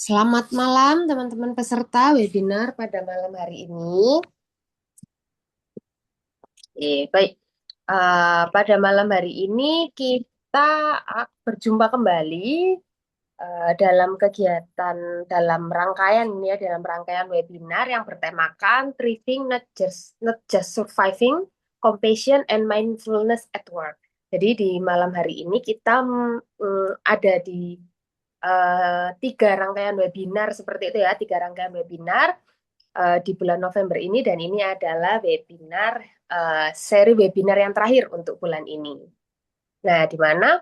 Selamat malam teman-teman peserta webinar pada malam hari ini. Baik. Pada malam hari ini kita berjumpa kembali dalam kegiatan dalam rangkaian webinar yang bertemakan Thriving Not Just Surviving, Compassion and Mindfulness at Work. Jadi di malam hari ini kita ada di tiga rangkaian webinar seperti itu ya, tiga rangkaian webinar di bulan November ini, dan ini adalah seri webinar yang terakhir untuk bulan ini. Nah, di mana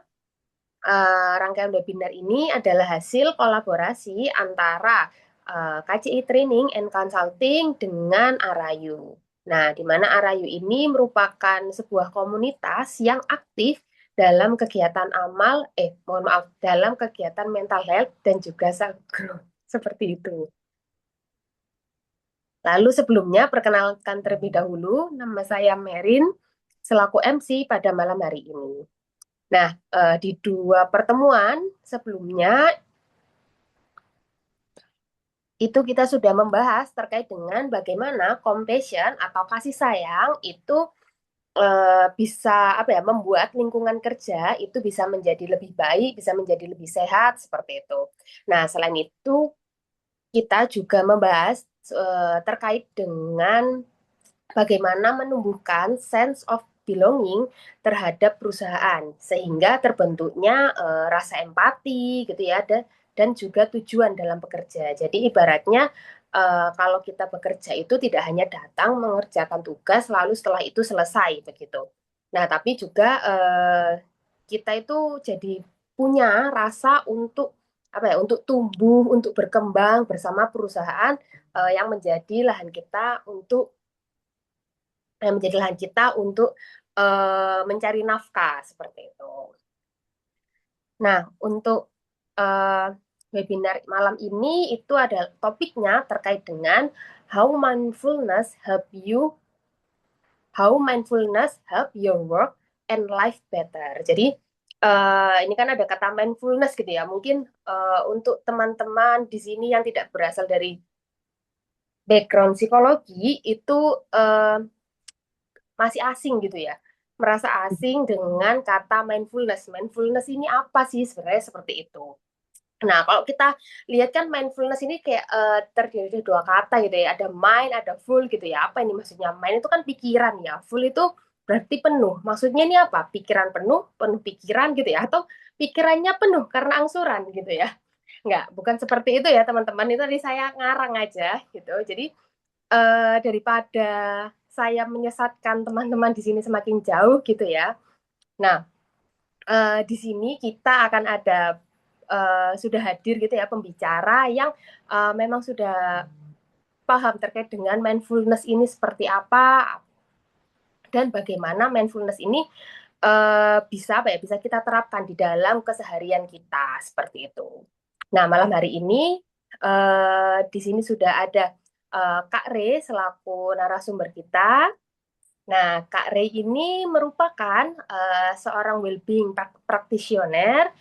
rangkaian webinar ini adalah hasil kolaborasi antara KCI Training and Consulting dengan Arayu. Nah, di mana Arayu ini merupakan sebuah komunitas yang aktif dalam kegiatan dalam kegiatan mental health dan juga self growth. Seperti itu. Lalu sebelumnya perkenalkan terlebih dahulu, nama saya Merin selaku MC pada malam hari ini. Nah, di dua pertemuan sebelumnya itu kita sudah membahas terkait dengan bagaimana compassion atau kasih sayang itu bisa membuat lingkungan kerja itu bisa menjadi lebih baik, bisa menjadi lebih sehat seperti itu. Nah, selain itu kita juga membahas terkait dengan bagaimana menumbuhkan sense of belonging terhadap perusahaan sehingga terbentuknya rasa empati gitu ya, dan juga tujuan dalam bekerja. Jadi ibaratnya kalau kita bekerja itu tidak hanya datang mengerjakan tugas lalu setelah itu selesai begitu. Nah, tapi juga kita itu jadi punya rasa untuk untuk tumbuh, untuk berkembang bersama perusahaan yang menjadi lahan kita untuk mencari nafkah seperti itu. Nah, untuk uh, webinar malam ini itu ada topiknya terkait dengan how mindfulness help you, how mindfulness help your work and life better. Jadi ini kan ada kata mindfulness gitu ya. Mungkin untuk teman-teman di sini yang tidak berasal dari background psikologi itu uh, masih asing gitu ya, merasa asing dengan kata mindfulness. Mindfulness ini apa sih sebenarnya seperti itu. Nah, kalau kita lihat kan mindfulness ini kayak terdiri dari dua kata gitu ya, ada mind, ada full gitu ya. Apa ini maksudnya? Mind itu kan pikiran ya, full itu berarti penuh. Maksudnya ini apa? Pikiran penuh, penuh pikiran gitu ya, atau pikirannya penuh karena angsuran gitu ya. Enggak, bukan seperti itu ya teman-teman. Itu tadi saya ngarang aja gitu. Jadi daripada saya menyesatkan teman-teman di sini semakin jauh gitu ya. Nah, di sini kita akan ada sudah hadir gitu ya pembicara yang memang sudah paham terkait dengan mindfulness ini seperti apa dan bagaimana mindfulness ini bisa kita terapkan di dalam keseharian kita seperti itu. Nah, malam hari ini di sini sudah ada Kak Re selaku narasumber kita. Nah, Kak Ray ini merupakan seorang well-being practitioner.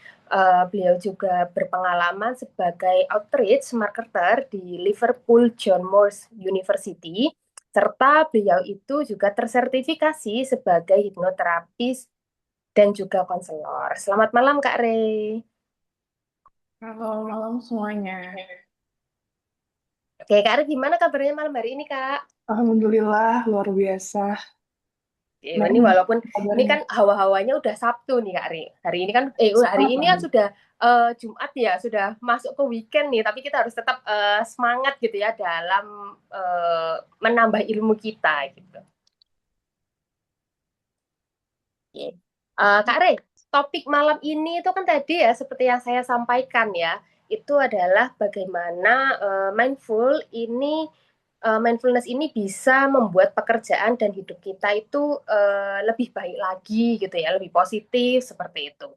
Beliau juga berpengalaman sebagai outreach marketer di Liverpool John Moores University, serta beliau itu juga tersertifikasi sebagai hipnoterapis dan juga konselor. Selamat malam, Kak Ray. Halo, malam semuanya. Oke, Kak Ray, gimana kabarnya malam hari ini, Kak? Alhamdulillah, luar biasa. Nah, Ini ini walaupun ini kabarnya. kan hawa-hawanya udah Sabtu nih Kak Ri. Hari ini kan hari Sekarang ini kan sudah Jumat ya, sudah masuk ke weekend nih, tapi kita harus tetap semangat gitu ya dalam menambah ilmu kita gitu. Oke. Kak Re, topik malam ini itu kan tadi ya seperti yang saya sampaikan ya, itu adalah bagaimana mindfulness ini bisa membuat pekerjaan dan hidup kita itu lebih baik lagi gitu ya, lebih positif seperti itu.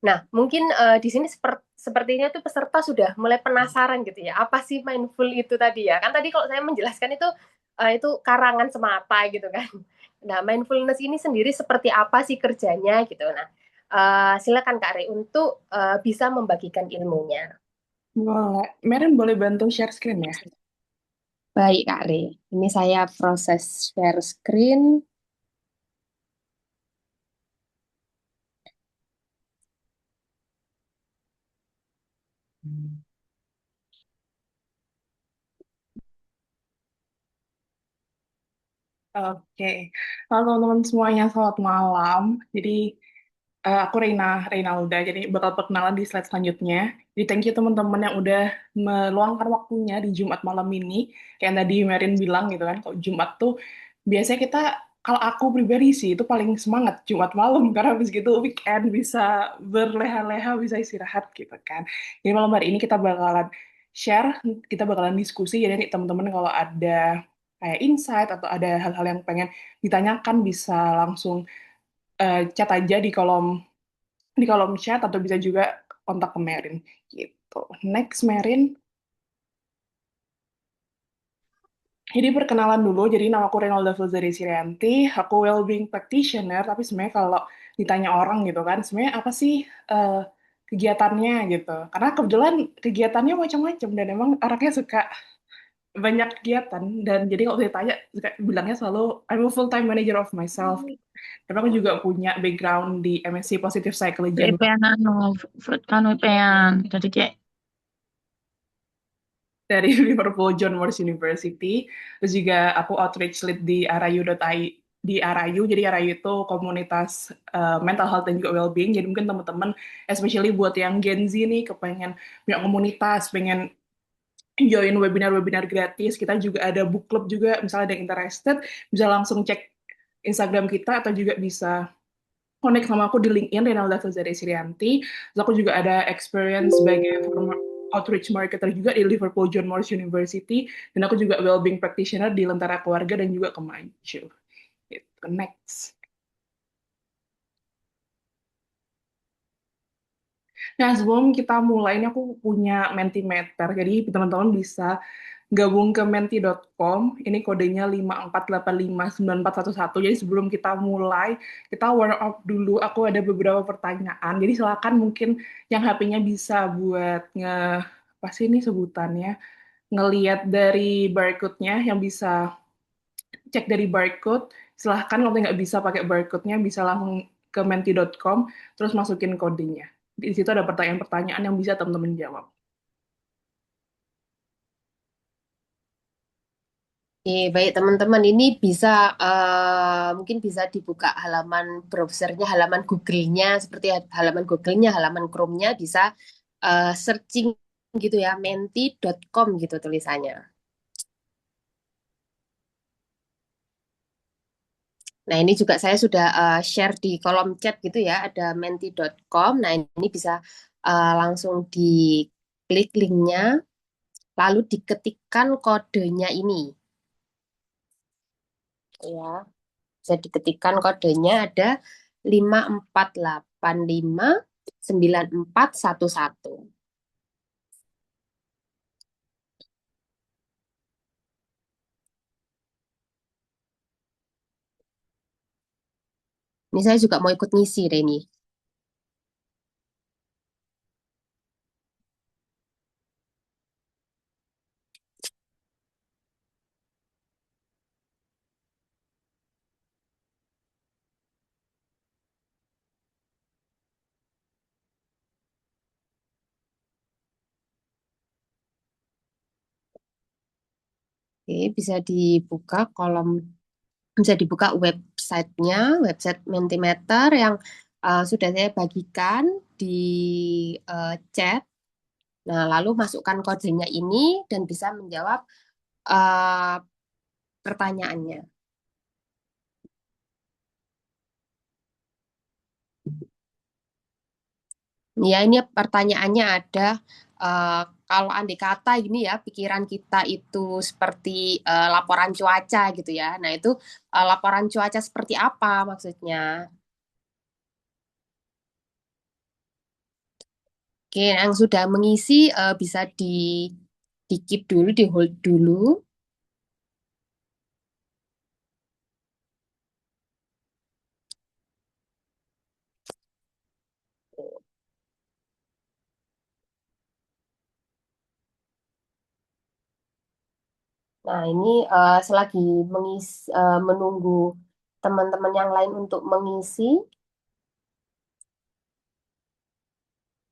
Nah, mungkin di sini sepertinya tuh peserta sudah mulai penasaran gitu ya, apa sih mindful itu tadi ya? Kan tadi kalau saya menjelaskan itu karangan semata gitu kan. Nah, mindfulness ini sendiri seperti apa sih kerjanya gitu. Nah, silakan Kak Re untuk bisa membagikan ilmunya. Boleh. Merin boleh bantu share screen ya? Baik, Kak Re. Ini saya proses share screen. Oke. Halo teman-teman semuanya, selamat malam. Jadi aku Reynalda, jadi bakal perkenalan di slide selanjutnya. Jadi thank you teman-teman yang udah meluangkan waktunya di Jumat malam ini. Kayak yang tadi Merin bilang gitu kan, kalau Jumat tuh biasanya kita, kalau aku pribadi sih itu paling semangat Jumat malam karena habis gitu weekend bisa berleha-leha, bisa istirahat gitu kan. Jadi malam hari ini kita bakalan share, kita bakalan diskusi. Jadi nih teman-teman kalau ada kayak insight atau ada hal-hal yang pengen ditanyakan bisa langsung chat aja di kolom chat atau bisa juga kontak ke Merin gitu. Next Merin. Jadi perkenalan dulu, jadi nama aku Renalda Fulzari Sirianti, aku well-being practitioner, tapi sebenarnya kalau ditanya orang gitu kan, sebenarnya apa sih eh, kegiatannya gitu. Karena kebetulan kegiatannya macam-macam dan emang anaknya suka banyak kegiatan dan jadi kalau ditanya suka bilangnya selalu I'm a full-time manager of myself. Tapi aku juga punya background di MSc Positive Psychology and IPN anu, fruit kanu IPN. Jadi kayak dari Liverpool John Moores University. Terus juga aku outreach lead di di RIU. Jadi RIU itu komunitas mental health dan juga well-being. Jadi mungkin teman-teman, especially buat yang Gen Z nih, kepengen punya komunitas, pengen join webinar-webinar gratis. Kita juga ada book club juga, misalnya ada yang interested, bisa langsung cek Instagram kita atau juga bisa connect sama aku di LinkedIn Renalda Fazari Sirianti. Terus aku juga ada experience sebagai outreach marketer juga di Liverpool John Moores University dan aku juga well-being practitioner di Lentera Keluarga dan juga Kemaju. Gitu. Next. Nah, sebelum kita mulai, ini aku punya Mentimeter. Jadi teman-teman bisa gabung ke menti.com. Ini kodenya 548594411. Jadi sebelum kita mulai, kita warm up dulu. Aku ada beberapa pertanyaan. Jadi silakan mungkin yang HP-nya bisa buat apa sih ini sebutannya? Ngeliat dari barcode-nya yang bisa cek dari barcode. Silahkan kalau nggak bisa pakai barcode-nya bisa langsung ke menti.com terus masukin kodenya. Di situ ada pertanyaan-pertanyaan yang bisa teman-teman jawab. Oke, baik teman-teman, ini bisa mungkin bisa dibuka halaman browsernya, halaman Google-nya, seperti halaman Google-nya, halaman Chrome-nya bisa searching gitu ya, menti.com gitu tulisannya. Nah, ini juga saya sudah share di kolom chat gitu ya, ada menti.com. Nah, ini bisa langsung diklik linknya, lalu diketikkan kodenya ini. Ya, bisa diketikkan kodenya ada 5485941. Ini saya juga mau ikut ngisi, Reni. Oke, bisa dibuka websitenya, website Mentimeter yang sudah saya bagikan di chat. Nah, lalu masukkan kodenya ini dan bisa menjawab eh, pertanyaannya. Ya, ini pertanyaannya ada eh, kalau andai kata gini ya, pikiran kita itu seperti laporan cuaca gitu ya. Nah, itu laporan cuaca seperti apa maksudnya? Oke, yang sudah mengisi bisa di keep dulu, di hold dulu. Nah, ini selagi menunggu teman-teman yang lain untuk mengisi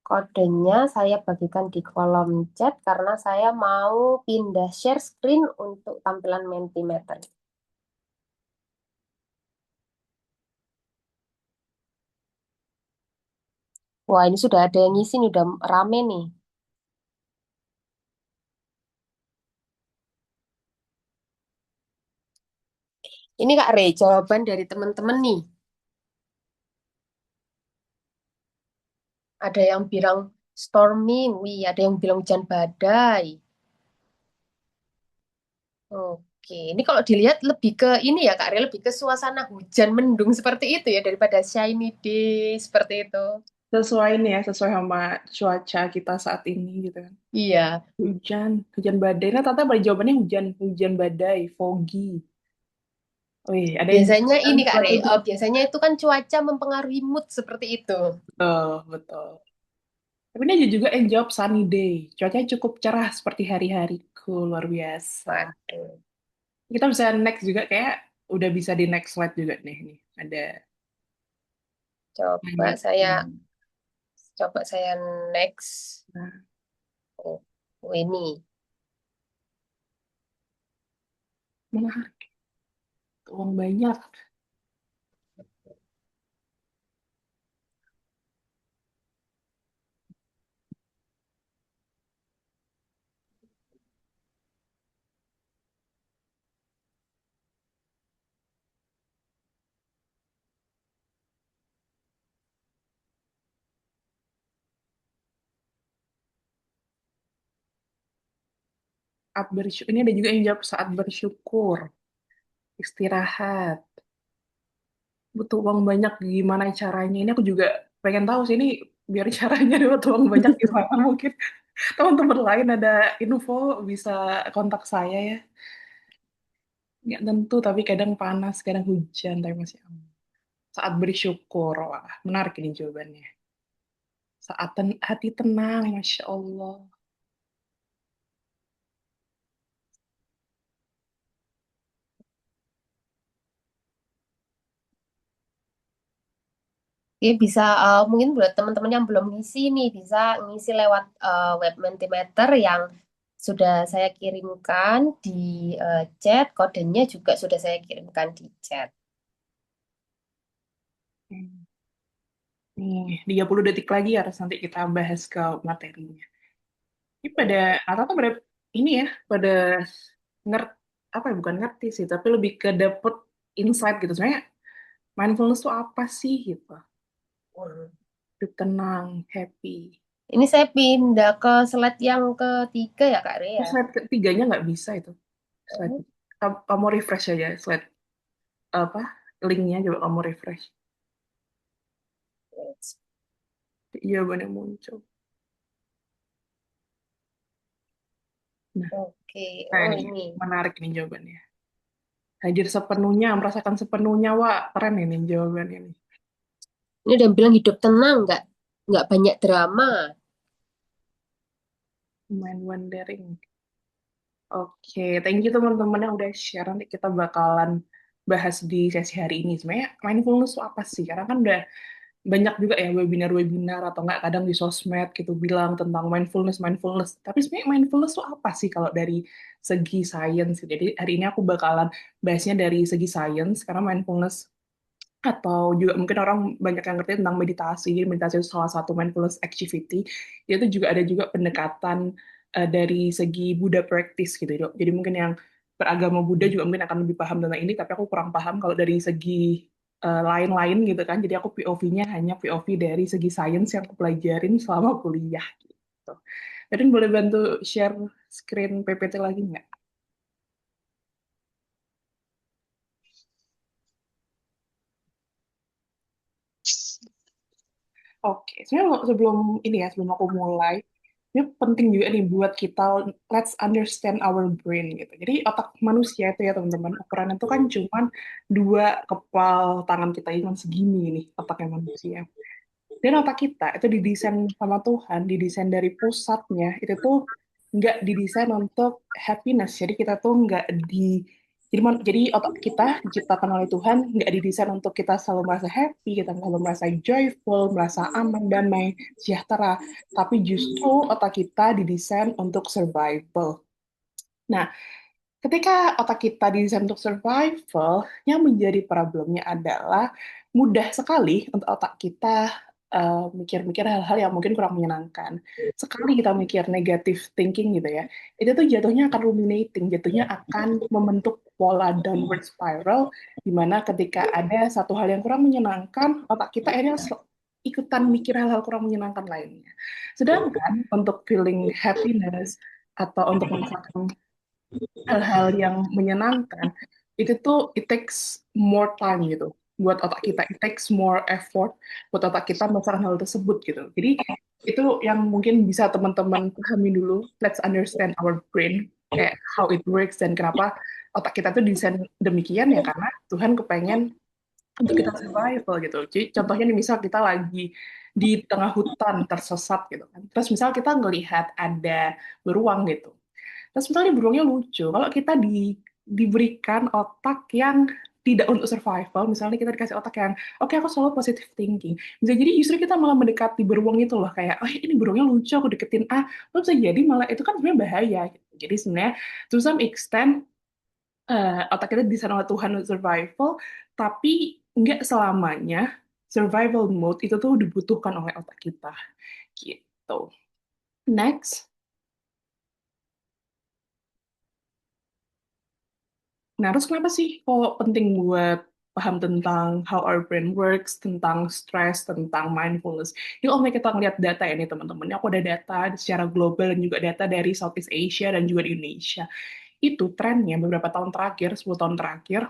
kodenya, saya bagikan di kolom chat karena saya mau pindah share screen untuk tampilan Mentimeter. Wah, ini sudah ada yang ngisi nih, udah rame nih. Ini Kak Rey, jawaban dari teman-teman nih. Ada yang bilang storming, wih, ada yang bilang hujan badai. Oke, ini kalau dilihat lebih ke ini ya Kak Rey, lebih ke suasana hujan mendung seperti itu ya daripada shiny day seperti itu. Sesuai nih ya, sesuai sama cuaca kita saat ini gitu kan. Iya, Hujan badai. Nah, ternyata pada jawabannya hujan, hujan badai, foggy. Wih, ada yang biasanya bilang ini Kak cuaca Rey, buruk. biasanya itu kan cuaca mempengaruhi mood seperti itu. Betul, betul. Tapi ini ada juga yang jawab sunny day. Cuacanya cukup cerah seperti hari-hariku, luar biasa. Waduh, Kita bisa next juga kayak udah bisa di next slide juga nih. Nih ada coba banyak. saya next. Nah, Oh, ini. menarik. Uang banyak. Ini ada juga yang jawab saat bersyukur, istirahat, butuh uang banyak gimana caranya. Ini aku juga pengen tahu sih ini biar caranya dapat uang banyak gimana. Mungkin teman-teman lain ada info bisa kontak saya ya. Nggak tentu tapi kadang panas, kadang hujan tapi masih aman. Saat bersyukur, wah menarik ini jawabannya. Saat hati tenang, Masya Allah. Oke, bisa mungkin buat teman-teman yang belum ngisi nih bisa ngisi lewat web Mentimeter yang sudah saya kirimkan di chat, kodenya juga sudah saya kirimkan di chat. Hmm. Nih, 30 detik lagi harus nanti kita bahas ke materinya. Ini pada, atau pada ini ya, pada ngerti, apa ya, bukan ngerti sih, tapi lebih ke dapet insight gitu. Sebenarnya mindfulness itu apa sih gitu. Hmm. Hidup tenang, happy. Ini saya pindah ke slide yang ketiga ya Kak Terus Rea. slide ketiganya nggak bisa itu. Slide. Kamu refresh aja slide apa linknya coba kamu refresh. Jawabannya muncul. Nah, Oke, nah oh ini ini. menarik nih jawabannya. Hadir sepenuhnya, merasakan sepenuhnya, wah keren ini jawabannya ini. Ini udah bilang hidup tenang, nggak banyak drama. Mind wandering. Oke, thank you teman-teman yang udah share. Nanti kita bakalan bahas di sesi hari ini. Sebenarnya mindfulness itu apa sih? Karena kan udah banyak juga ya webinar-webinar atau enggak kadang di sosmed gitu bilang tentang mindfulness, mindfulness. Tapi sebenarnya mindfulness itu apa sih kalau dari segi sains? Jadi hari ini aku bakalan bahasnya dari segi sains karena mindfulness atau juga mungkin orang banyak yang ngerti tentang meditasi. Jadi meditasi itu salah satu mindfulness activity. Itu juga ada juga pendekatan dari segi Buddha practice gitu. Dok. Jadi mungkin yang beragama Buddha juga mungkin akan lebih paham tentang ini, tapi aku kurang paham kalau dari segi lain-lain gitu kan. Jadi aku POV-nya hanya POV dari segi sains yang aku pelajarin selama kuliah gitu. Jadi boleh bantu share screen PPT lagi nggak? Oke, sebenarnya sebelum ini ya, sebelum aku mulai, ini penting juga nih buat kita let's understand our brain gitu. Jadi otak manusia itu ya teman-teman, ukuran itu kan cuman dua kepal tangan kita ini cuma segini nih otaknya manusia. Dan otak kita itu didesain sama Tuhan, didesain dari pusatnya itu tuh nggak didesain untuk happiness. Jadi kita tuh nggak di jadi otak kita diciptakan oleh Tuhan nggak didesain untuk kita selalu merasa happy, kita selalu merasa joyful, merasa aman, damai, sejahtera. Tapi justru otak kita didesain untuk survival. Nah, ketika otak kita didesain untuk survival, yang menjadi problemnya adalah mudah sekali untuk otak kita mikir-mikir hal-hal yang mungkin kurang menyenangkan. Sekali kita mikir negative thinking gitu ya, itu tuh jatuhnya akan ruminating, jatuhnya akan membentuk pola downward spiral, di mana ketika ada satu hal yang kurang menyenangkan, otak kita akhirnya ikutan mikir hal-hal kurang menyenangkan lainnya. Sedangkan untuk feeling happiness atau untuk merasakan hal-hal yang menyenangkan itu tuh it takes more time gitu buat otak kita, it takes more effort buat otak kita melakukan hal tersebut gitu. Jadi itu yang mungkin bisa teman-teman pahami dulu. Let's understand our brain, kayak how it works dan kenapa otak kita tuh desain demikian ya, karena Tuhan kepengen untuk kita survival gitu. Jadi contohnya nih, misal kita lagi di tengah hutan tersesat gitu kan, terus misal kita ngelihat ada beruang gitu. Terus misalnya beruangnya lucu, kalau kita diberikan otak yang tidak untuk survival, misalnya kita dikasih otak yang, oke aku selalu positive thinking, bisa jadi justru kita malah mendekati beruang itu loh, kayak, oh ini beruangnya lucu, aku deketin, lo bisa jadi malah itu kan sebenarnya bahaya. Gitu. Jadi sebenarnya, to some extent, otak kita desain oleh Tuhan untuk survival, tapi nggak selamanya survival mode itu tuh dibutuhkan oleh otak kita. Gitu. Next. Nah, terus kenapa sih kok penting buat paham tentang how our brain works, tentang stress, tentang mindfulness? Ini kalau kita ngeliat data ya nih teman-teman, ini aku ada data secara global dan juga data dari Southeast Asia dan juga di Indonesia. Itu trennya beberapa tahun terakhir, 10 tahun terakhir,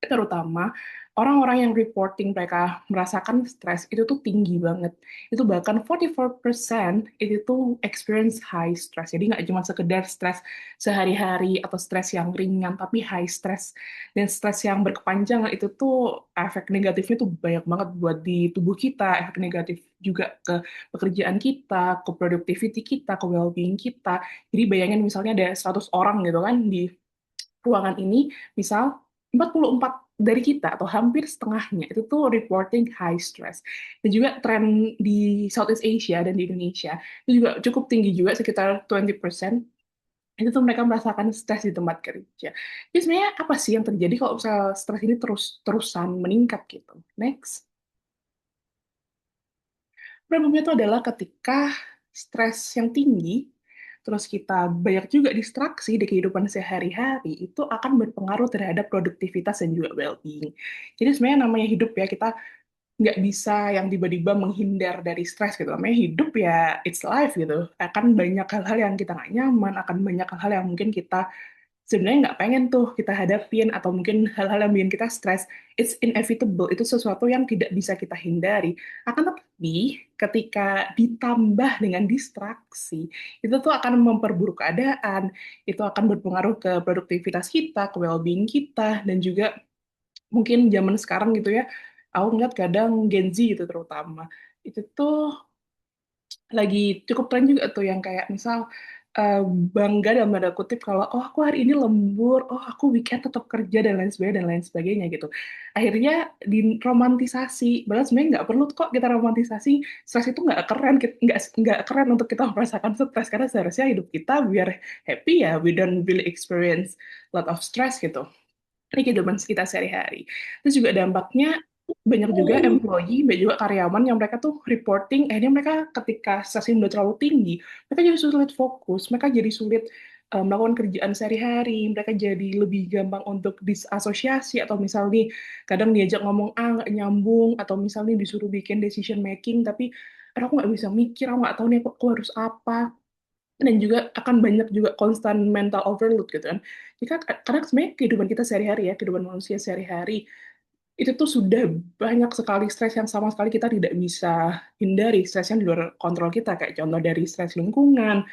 terutama orang-orang yang reporting mereka merasakan stres itu tuh tinggi banget. Itu bahkan 44% itu tuh experience high stress. Jadi nggak cuma sekedar stres sehari-hari atau stres yang ringan, tapi high stress. Dan stres yang berkepanjangan itu tuh efek negatifnya tuh banyak banget buat di tubuh kita, efek negatif juga ke pekerjaan kita, ke productivity kita, ke well-being kita. Jadi bayangin misalnya ada 100 orang gitu kan di ruangan ini, misal 44 dari kita atau hampir setengahnya itu tuh reporting high stress. Dan juga tren di Southeast Asia dan di Indonesia itu juga cukup tinggi juga, sekitar 20%. Itu tuh mereka merasakan stres di tempat kerja. Jadi sebenarnya apa sih yang terjadi kalau misalnya stres ini terus-terusan meningkat gitu? Next. Problemnya itu adalah ketika stres yang tinggi, terus kita banyak juga distraksi di kehidupan sehari-hari, itu akan berpengaruh terhadap produktivitas dan juga well-being. Jadi sebenarnya namanya hidup ya, kita nggak bisa yang tiba-tiba menghindar dari stres gitu. Namanya hidup ya, it's life gitu. Akan banyak hal-hal yang kita nggak nyaman, akan banyak hal-hal yang mungkin kita sebenarnya nggak pengen tuh kita hadapin, atau mungkin hal-hal yang bikin kita stres. It's inevitable, itu sesuatu yang tidak bisa kita hindari. Akan tetapi ketika ditambah dengan distraksi, itu tuh akan memperburuk keadaan, itu akan berpengaruh ke produktivitas kita, ke well-being kita, dan juga mungkin zaman sekarang gitu ya, aku ngeliat kadang Gen Z itu terutama, itu tuh lagi cukup tren juga tuh yang kayak misal eh, bangga dalam tanda kutip kalau oh aku hari ini lembur, oh aku weekend tetap kerja dan lain sebagainya gitu. Akhirnya diromantisasi. Padahal sebenarnya nggak perlu kok kita romantisasi. Stres itu nggak keren, nggak keren untuk kita merasakan stres karena seharusnya hidup kita biar happy ya. We don't really experience lot of stress gitu di kehidupan kita sehari-hari. Terus juga dampaknya banyak juga employee, banyak juga karyawan yang mereka tuh reporting, akhirnya mereka ketika stresnya udah terlalu tinggi, mereka jadi sulit fokus, mereka jadi sulit melakukan kerjaan sehari-hari, mereka jadi lebih gampang untuk disasosiasi, atau misalnya kadang diajak ngomong nggak nyambung, atau misalnya disuruh bikin decision making, tapi "Aduh, aku nggak bisa mikir, aku nggak tahu nih aku harus apa." Dan juga akan banyak juga constant mental overload gitu kan. Jika karena sebenarnya kehidupan kita sehari-hari ya, kehidupan manusia sehari-hari itu tuh sudah banyak sekali stres yang sama sekali kita tidak bisa hindari, stres yang di luar kontrol kita, kayak contoh dari stres lingkungan,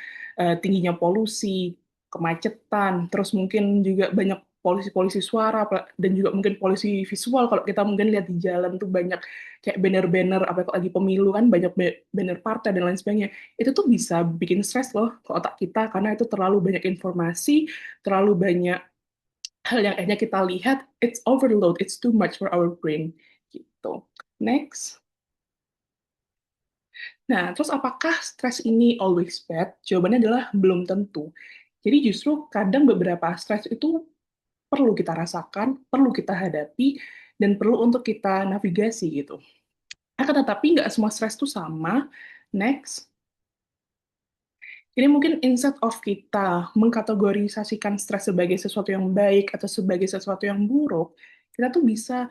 tingginya polusi, kemacetan, terus mungkin juga banyak polusi-polusi suara dan juga mungkin polusi visual. Kalau kita mungkin lihat di jalan tuh banyak kayak banner-banner apa lagi pemilu kan banyak banner partai dan lain sebagainya. Itu tuh bisa bikin stres loh ke otak kita karena itu terlalu banyak informasi, terlalu banyak hal yang akhirnya kita lihat, it's overload, it's too much for our brain gitu. Next. Nah, terus apakah stres ini always bad? Jawabannya adalah belum tentu. Jadi justru kadang beberapa stres itu perlu kita rasakan, perlu kita hadapi, dan perlu untuk kita navigasi gitu. Akan tetapi nggak semua stres itu sama. Next. Jadi mungkin instead of kita mengkategorisasikan stres sebagai sesuatu yang baik atau sebagai sesuatu yang buruk, kita tuh bisa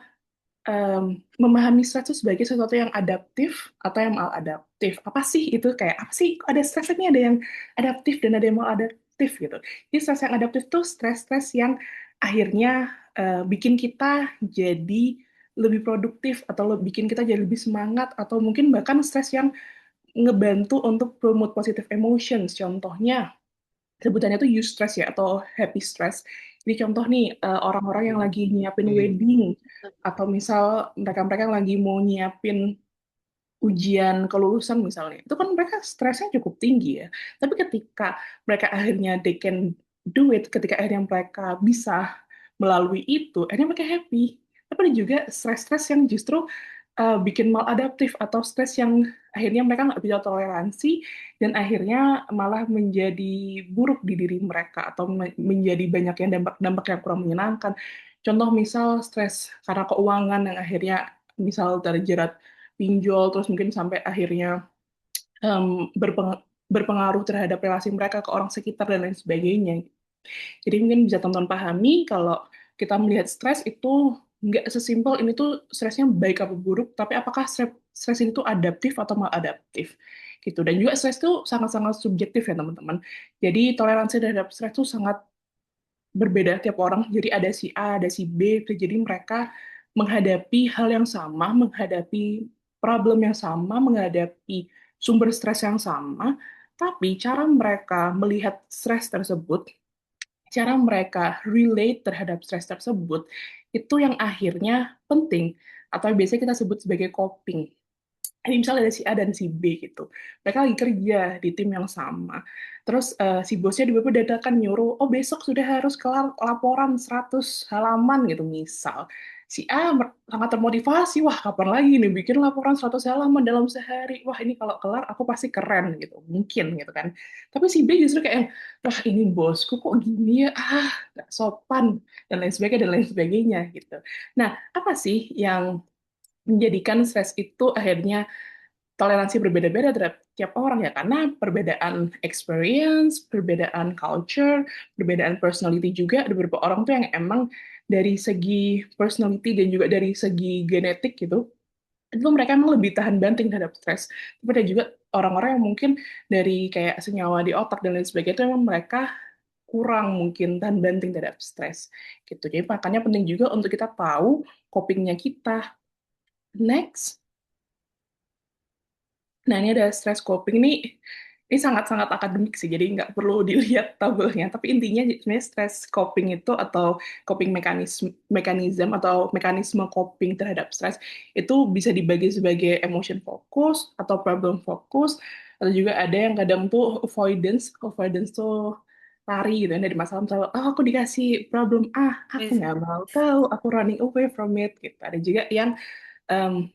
memahami stres itu sebagai sesuatu yang adaptif atau yang maladaptif. Apa sih itu kayak apa sih? Kok ada stres ini ada yang adaptif dan ada yang maladaptif gitu. Jadi stres yang adaptif tuh stres-stres yang akhirnya bikin kita jadi lebih produktif atau bikin kita jadi lebih semangat atau mungkin bahkan stres yang ngebantu untuk promote positive emotions. Contohnya sebutannya tuh eustress ya atau happy stress. Jadi contoh nih orang-orang yang lagi nyiapin wedding atau misal mereka-mereka yang lagi mau nyiapin ujian kelulusan misalnya, itu kan mereka stresnya cukup tinggi ya. Tapi ketika mereka akhirnya they can do it, ketika akhirnya mereka bisa melalui itu, akhirnya mereka happy. Tapi ada juga stres-stres yang justru bikin maladaptif atau stres yang akhirnya mereka nggak bisa toleransi dan akhirnya malah menjadi buruk di diri mereka atau menjadi banyak yang dampak-dampak yang kurang menyenangkan. Contoh misal stres karena keuangan yang akhirnya misal terjerat pinjol terus mungkin sampai akhirnya berpengaruh terhadap relasi mereka ke orang sekitar dan lain sebagainya. Jadi mungkin bisa teman-teman pahami kalau kita melihat stres itu nggak sesimpel ini tuh stresnya baik apa buruk, tapi apakah stres ini tuh adaptif atau maladaptif gitu. Dan juga stres itu sangat-sangat subjektif ya teman-teman. Jadi toleransi terhadap stres itu sangat berbeda tiap orang. Jadi ada si A, ada si B. Jadi mereka menghadapi hal yang sama, menghadapi problem yang sama, menghadapi sumber stres yang sama, tapi cara mereka melihat stres tersebut, cara mereka relate terhadap stres tersebut, itu yang akhirnya penting, atau biasanya kita sebut sebagai coping. Ini misalnya ada si A dan si B gitu. Mereka lagi kerja di tim yang sama. Terus si bosnya tiba-tiba dadakan nyuruh, oh besok sudah harus kelar laporan 100 halaman gitu misal. Si A sangat termotivasi, wah kapan lagi nih bikin laporan 100 halaman dalam sehari. Wah ini kalau kelar aku pasti keren gitu, mungkin gitu kan. Tapi si B justru kayak, wah ini bosku kok gini ya, nggak sopan, dan lain sebagainya gitu. Nah, apa sih yang menjadikan stres itu akhirnya toleransi berbeda-beda terhadap tiap orang ya karena perbedaan experience, perbedaan culture, perbedaan personality juga ada beberapa orang tuh yang emang dari segi personality dan juga dari segi genetik gitu itu mereka emang lebih tahan banting terhadap stres. Tapi ada juga orang-orang yang mungkin dari kayak senyawa di otak dan lain sebagainya itu emang mereka kurang mungkin tahan banting terhadap stres gitu. Jadi makanya penting juga untuk kita tahu copingnya kita. Next. Nah, ini ada stress coping ini sangat-sangat akademik sih, jadi nggak perlu dilihat tabelnya. Tapi intinya sebenarnya stress coping itu atau coping mekanisme atau mekanisme coping terhadap stres itu bisa dibagi sebagai emotion focus atau problem focus atau juga ada yang kadang tuh avoidance. Avoidance tuh lari gitu ya dari masalah misalnya, oh aku dikasih problem aku nggak mau tahu, aku running away from it gitu. Ada juga yang um,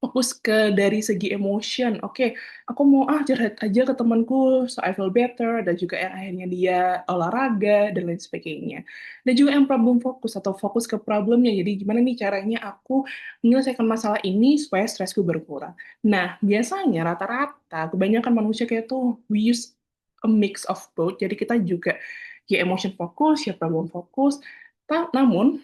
fokus ke dari segi emotion. Oke, aku mau curhat aja ke temanku so I feel better dan juga yang akhirnya dia olahraga dan lain sebagainya. Dan juga yang problem fokus atau fokus ke problemnya. Jadi gimana nih caranya aku menyelesaikan masalah ini supaya stresku berkurang. Nah, biasanya rata-rata kebanyakan manusia kayak tuh we use a mix of both. Jadi kita juga ya emotion fokus, ya problem fokus. Namun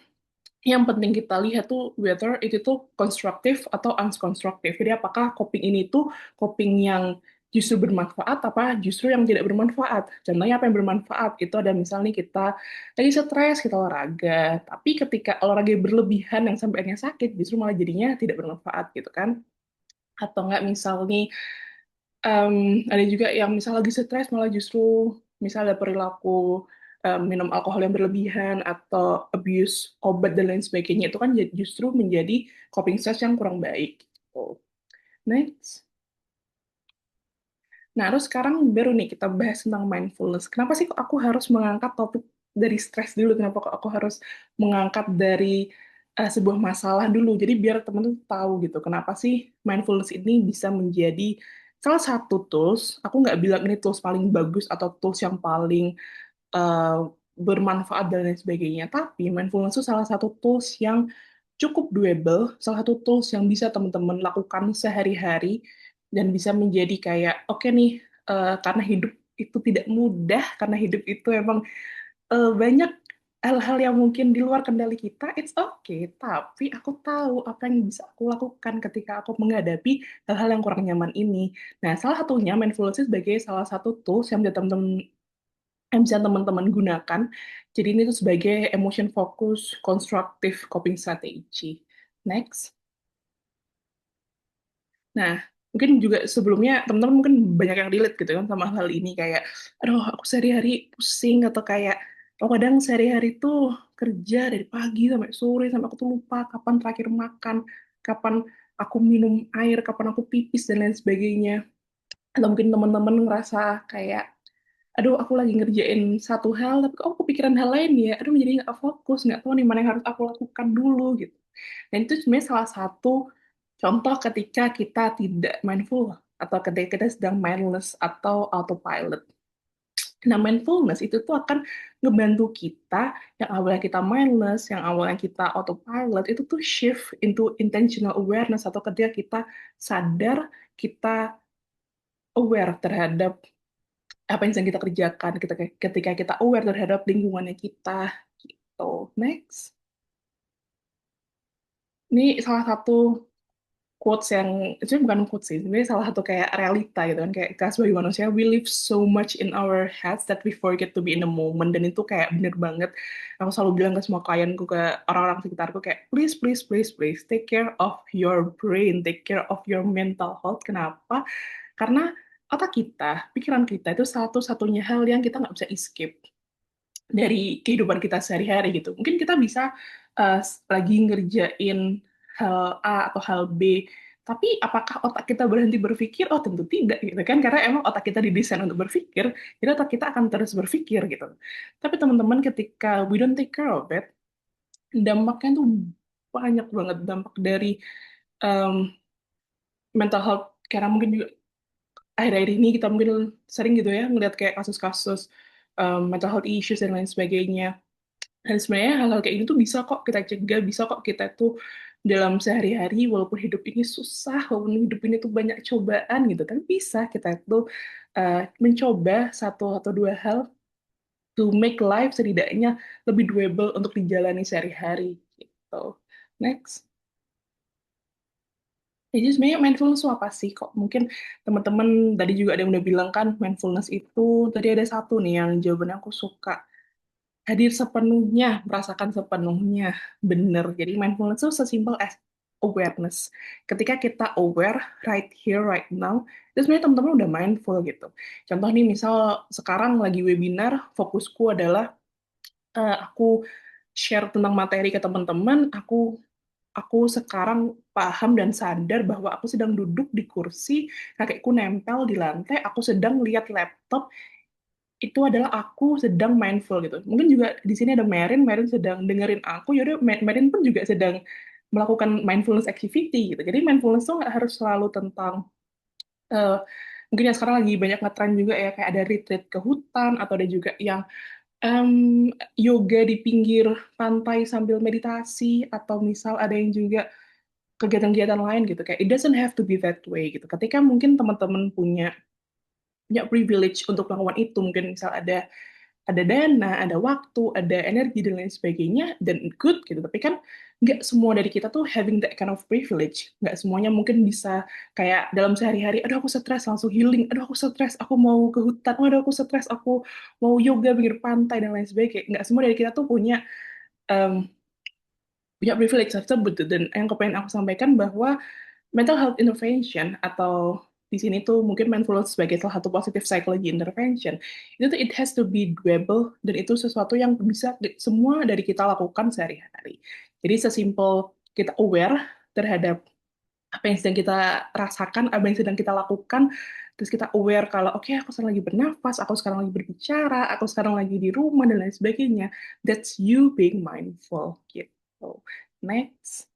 yang penting kita lihat tuh whether itu tuh konstruktif atau unkonstruktif. Jadi apakah coping ini tuh coping yang justru bermanfaat apa justru yang tidak bermanfaat. Contohnya apa yang bermanfaat itu ada misalnya kita lagi stres kita olahraga, tapi ketika olahraga berlebihan yang sampai akhirnya sakit justru malah jadinya tidak bermanfaat gitu kan. Atau enggak misal nih ada juga yang misal lagi stres malah justru misalnya perilaku minum alkohol yang berlebihan atau abuse obat dan lain sebagainya itu kan justru menjadi coping stress yang kurang baik. Gitu. Next. Nah, terus sekarang baru nih kita bahas tentang mindfulness. Kenapa sih kok aku harus mengangkat topik dari stres dulu? Kenapa kok aku harus mengangkat dari sebuah masalah dulu? Jadi biar teman-teman tahu gitu, kenapa sih mindfulness ini bisa menjadi salah satu tools. Aku nggak bilang ini tools paling bagus atau tools yang paling eh, bermanfaat dan lain sebagainya. Tapi mindfulness itu salah satu tools yang cukup doable, salah satu tools yang bisa teman-teman lakukan sehari-hari dan bisa menjadi kayak oke nih, karena hidup itu tidak mudah, karena hidup itu emang banyak hal-hal yang mungkin di luar kendali kita, it's okay. Tapi aku tahu apa yang bisa aku lakukan ketika aku menghadapi hal-hal yang kurang nyaman ini. Nah, salah satunya mindfulness sebagai salah satu tools yang bisa teman-teman gunakan. Jadi ini tuh sebagai emotion focus constructive coping strategy. Next. Nah, mungkin juga sebelumnya teman-teman mungkin banyak yang relate gitu kan sama hal ini kayak, aduh aku sehari-hari pusing atau kayak, oh kadang sehari-hari tuh kerja dari pagi sampai sore sampai aku tuh lupa kapan terakhir makan, kapan aku minum air, kapan aku pipis dan lain sebagainya. Atau mungkin teman-teman ngerasa kayak aduh aku lagi ngerjain satu hal tapi kok aku kepikiran hal lain ya aduh jadi nggak fokus nggak tahu nih mana yang harus aku lakukan dulu gitu dan itu sebenarnya salah satu contoh ketika kita tidak mindful atau ketika kita sedang mindless atau autopilot. Nah, mindfulness itu tuh akan ngebantu kita yang awalnya kita mindless, yang awalnya kita autopilot, itu tuh shift into intentional awareness atau ketika kita sadar, kita aware terhadap apa yang sedang kita kerjakan ketika kita aware terhadap lingkungannya kita gitu. Next, ini salah satu quotes yang itu bukan quotes sih, ini salah satu kayak realita gitu kan kayak kita sebagai manusia we live so much in our heads that we forget to be in the moment dan itu kayak bener banget. Aku selalu bilang ke semua klienku ke orang-orang sekitarku kayak please please please please take care of your brain, take care of your mental health. Kenapa? Karena otak kita, pikiran kita itu satu-satunya hal yang kita nggak bisa escape dari kehidupan kita sehari-hari gitu. Mungkin kita bisa lagi ngerjain hal A atau hal B, tapi apakah otak kita berhenti berpikir? Oh tentu tidak gitu kan, karena emang otak kita didesain untuk berpikir, jadi otak kita akan terus berpikir gitu. Tapi teman-teman ketika we don't take care of it, dampaknya tuh banyak banget dampak dari um, mental health, karena mungkin juga akhir-akhir ini kita mungkin sering gitu ya ngeliat kayak kasus-kasus mental health issues dan lain sebagainya. Dan sebenarnya hal-hal kayak ini tuh bisa kok kita cegah, bisa kok kita tuh dalam sehari-hari, walaupun hidup ini susah, walaupun hidup ini tuh banyak cobaan gitu, tapi bisa kita tuh mencoba satu atau dua hal to make life setidaknya lebih doable untuk dijalani sehari-hari gitu. Next. Jadi sebenarnya mindfulness itu apa sih? Kok mungkin teman-teman tadi juga ada yang udah bilang kan mindfulness itu tadi ada satu nih yang jawabannya aku suka hadir sepenuhnya, merasakan sepenuhnya, bener. Jadi mindfulness itu sesimpel as awareness. Ketika kita aware right here, right now, itu sebenarnya teman-teman udah mindful gitu. Contoh nih, misal sekarang lagi webinar, fokusku adalah aku share tentang materi ke teman-teman, aku sekarang paham dan sadar bahwa aku sedang duduk di kursi, kakiku nempel di lantai, aku sedang lihat laptop, itu adalah aku sedang mindful gitu. Mungkin juga di sini ada Merin, Merin sedang dengerin aku, yaudah Merin pun juga sedang melakukan mindfulness activity gitu. Jadi mindfulness tuh nggak harus selalu tentang eh, mungkin yang sekarang lagi banyak ngetren juga ya kayak ada retreat ke hutan atau ada juga yang em, yoga di pinggir pantai sambil meditasi atau misal ada yang juga kegiatan-kegiatan lain gitu kayak it doesn't have to be that way gitu. Ketika mungkin teman-teman punya privilege untuk melakukan itu, mungkin misal ada dana, ada waktu, ada energi dan lain sebagainya, dan good gitu. Tapi kan nggak semua dari kita tuh having that kind of privilege. Nggak semuanya mungkin bisa kayak dalam sehari-hari, aduh aku stres langsung healing, aduh aku stres aku mau ke hutan, aduh aku stres aku mau yoga pinggir pantai dan lain sebagainya. Nggak semua dari kita tuh um, punya privilege tersebut. Dan yang kepengen aku sampaikan bahwa mental health intervention atau di sini tuh mungkin mindfulness sebagai salah satu positive psychology intervention, itu tuh it has to be doable dan itu sesuatu yang bisa semua dari kita lakukan sehari-hari. Jadi sesimpel kita aware terhadap apa yang sedang kita rasakan, apa yang sedang kita lakukan, terus kita aware kalau oke, aku sekarang lagi bernafas, aku sekarang lagi berbicara, aku sekarang lagi di rumah dan lain sebagainya. That's you being mindful gitu. Next.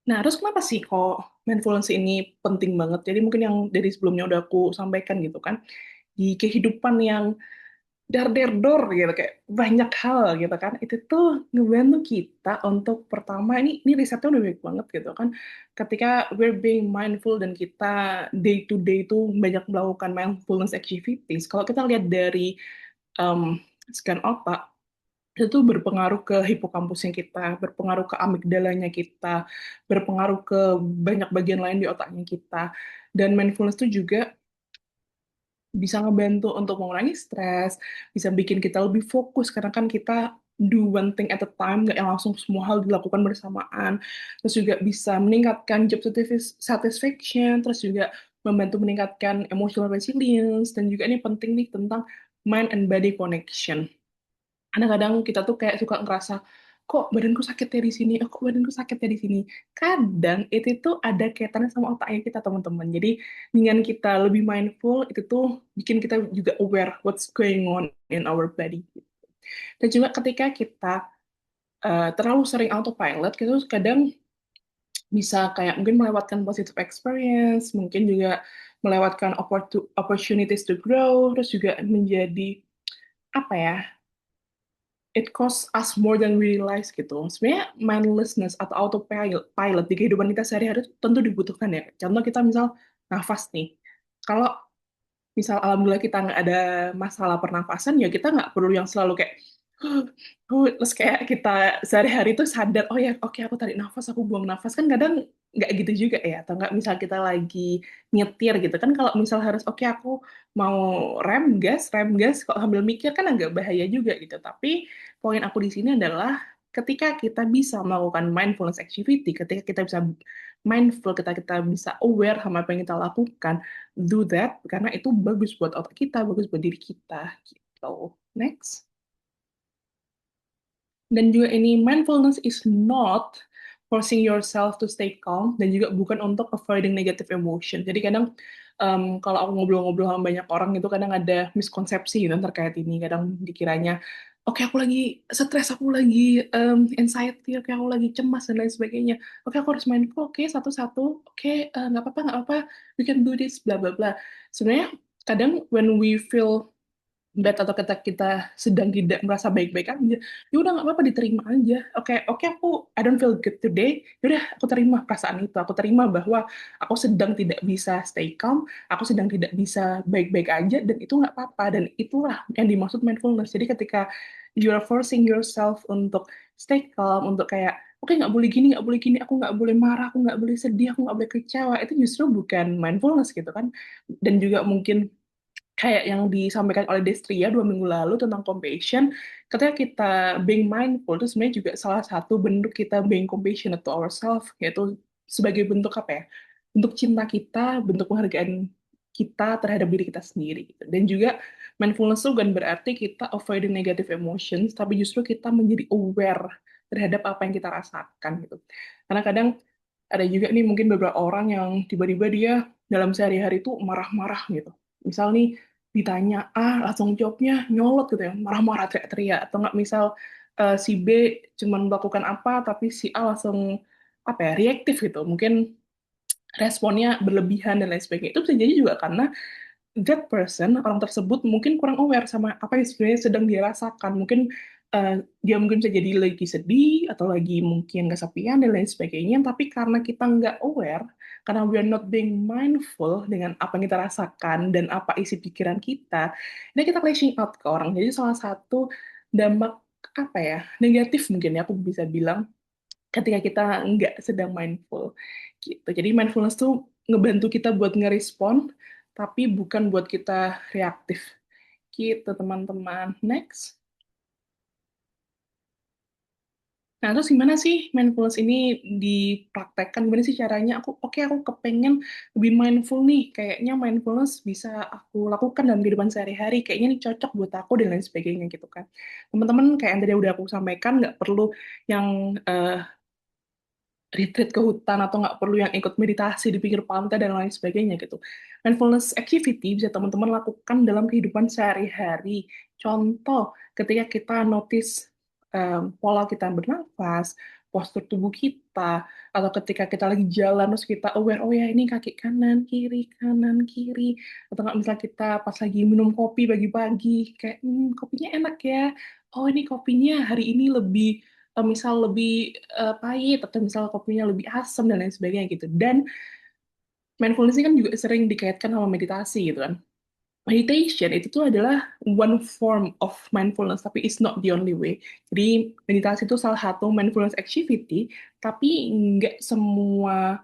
Nah, terus kenapa sih kok mindfulness ini penting banget? Jadi mungkin yang dari sebelumnya udah aku sampaikan gitu kan, di kehidupan yang dar der dor gitu kayak banyak hal gitu kan, itu tuh ngebantu kita untuk pertama ini risetnya udah baik banget gitu kan, ketika we're being mindful dan kita day to day tuh banyak melakukan mindfulness activities. Kalau kita lihat dari um, scan otak, itu tuh berpengaruh ke hipokampusnya kita, berpengaruh ke amigdalanya kita, berpengaruh ke banyak bagian lain di otaknya kita. Dan mindfulness tuh juga bisa ngebantu untuk mengurangi stres, bisa bikin kita lebih fokus karena kan kita do one thing at a time, nggak yang langsung semua hal dilakukan bersamaan. Terus juga bisa meningkatkan job satisfaction, terus juga membantu meningkatkan emotional resilience, dan juga ini penting nih tentang mind and body connection. Kadang-kadang kita tuh kayak suka ngerasa, kok badanku sakitnya di sini, kok badanku sakitnya di sini. Kadang itu tuh ada kaitannya sama otaknya kita, teman-teman. Jadi dengan kita lebih mindful, itu tuh bikin kita juga aware what's going on in our body. Dan juga ketika kita terlalu sering autopilot, kita tuh kadang bisa kayak mungkin melewatkan positive experience, mungkin juga melewatkan opportunities to grow, terus juga menjadi apa ya, it costs us more than we realize gitu. Sebenarnya mindlessness atau autopilot pilot di kehidupan kita sehari-hari itu tentu dibutuhkan ya. Contoh kita misal nafas nih. Kalau misal alhamdulillah kita nggak ada masalah pernafasan, ya kita nggak perlu yang selalu kayak terus kayak kita sehari-hari tuh sadar, oh ya oke aku tarik nafas, aku buang nafas. Kan kadang nggak gitu juga ya. Atau nggak misal kita lagi nyetir gitu kan, kalau misal harus oke aku mau rem gas kok sambil mikir kan agak bahaya juga gitu. Tapi poin aku di sini adalah ketika kita bisa melakukan mindfulness activity, ketika kita bisa mindful, kita bisa aware sama apa yang kita lakukan, do that karena itu bagus buat otak kita, bagus buat diri kita gitu. Next. Dan juga ini mindfulness is not forcing yourself to stay calm dan juga bukan untuk avoiding negative emotion. Jadi kadang kalau aku ngobrol-ngobrol sama banyak orang itu kadang ada miskonsepsi gitu terkait ini. Kadang dikiranya, oke aku lagi stres, aku lagi anxiety, oke aku lagi cemas dan lain sebagainya. Oke aku harus mindful, oke satu-satu, oke nggak apa-apa nggak apa-apa, we can do this, bla bla bla. Sebenarnya kadang when we feel bad atau kita sedang tidak merasa baik-baik aja, ya udah nggak apa-apa, diterima aja. Oke oke aku I don't feel good today, ya udah aku terima perasaan itu, aku terima bahwa aku sedang tidak bisa stay calm, aku sedang tidak bisa baik-baik aja, dan itu nggak apa-apa, dan itulah yang dimaksud mindfulness. Jadi ketika you are forcing yourself untuk stay calm, untuk kayak oke nggak boleh gini, nggak boleh gini, aku nggak boleh marah, aku nggak boleh sedih, aku nggak boleh kecewa, itu justru bukan mindfulness gitu kan. Dan juga mungkin kayak yang disampaikan oleh Destria 2 minggu lalu tentang compassion, ketika kita being mindful itu sebenarnya juga salah satu bentuk kita being compassionate to ourselves, yaitu sebagai bentuk apa ya? Bentuk cinta kita, bentuk penghargaan kita terhadap diri kita sendiri. Gitu. Dan juga mindfulness itu bukan berarti kita avoiding negative emotions, tapi justru kita menjadi aware terhadap apa yang kita rasakan gitu. Karena kadang ada juga nih mungkin beberapa orang yang tiba-tiba dia dalam sehari-hari itu marah-marah gitu. Misal nih ditanya A langsung jawabnya nyolot gitu ya, marah-marah teriak-teriak, atau nggak misal si B cuman melakukan apa tapi si A langsung apa ya reaktif gitu, mungkin responnya berlebihan dan lain sebagainya. Itu bisa jadi juga karena that person, orang tersebut mungkin kurang aware sama apa yang sebenarnya sedang dia rasakan. Mungkin dia mungkin bisa jadi lagi sedih atau lagi mungkin kesepian dan lain sebagainya. Tapi karena kita nggak aware, karena we are not being mindful dengan apa yang kita rasakan dan apa isi pikiran kita, ini kita lashing out ke orang. Jadi salah satu dampak apa ya negatif mungkin ya aku bisa bilang ketika kita nggak sedang mindful gitu. Jadi mindfulness tuh ngebantu kita buat ngerespon, tapi bukan buat kita reaktif gitu teman-teman. Next. Nah, terus gimana sih mindfulness ini dipraktekkan? Gimana sih caranya? Aku kepengen lebih mindful nih. Kayaknya mindfulness bisa aku lakukan dalam kehidupan sehari-hari. Kayaknya ini cocok buat aku dan lain sebagainya gitu kan. Teman-teman kayak yang tadi udah aku sampaikan, nggak perlu yang retreat ke hutan atau nggak perlu yang ikut meditasi di pinggir pantai dan lain sebagainya gitu. Mindfulness activity bisa teman-teman lakukan dalam kehidupan sehari-hari. Contoh, ketika kita notice pola kita bernafas, postur tubuh kita, atau ketika kita lagi jalan terus kita aware, oh ya ini kaki kanan kiri, atau nggak misalnya kita pas lagi minum kopi pagi-pagi, kayak kopinya enak ya, oh ini kopinya hari ini misal lebih pahit atau misal kopinya lebih asam dan lain sebagainya gitu. Dan mindfulness ini kan juga sering dikaitkan sama meditasi gitu kan. Meditation itu tuh adalah one form of mindfulness, tapi it's not the only way. Jadi meditasi itu salah satu mindfulness activity, tapi nggak semua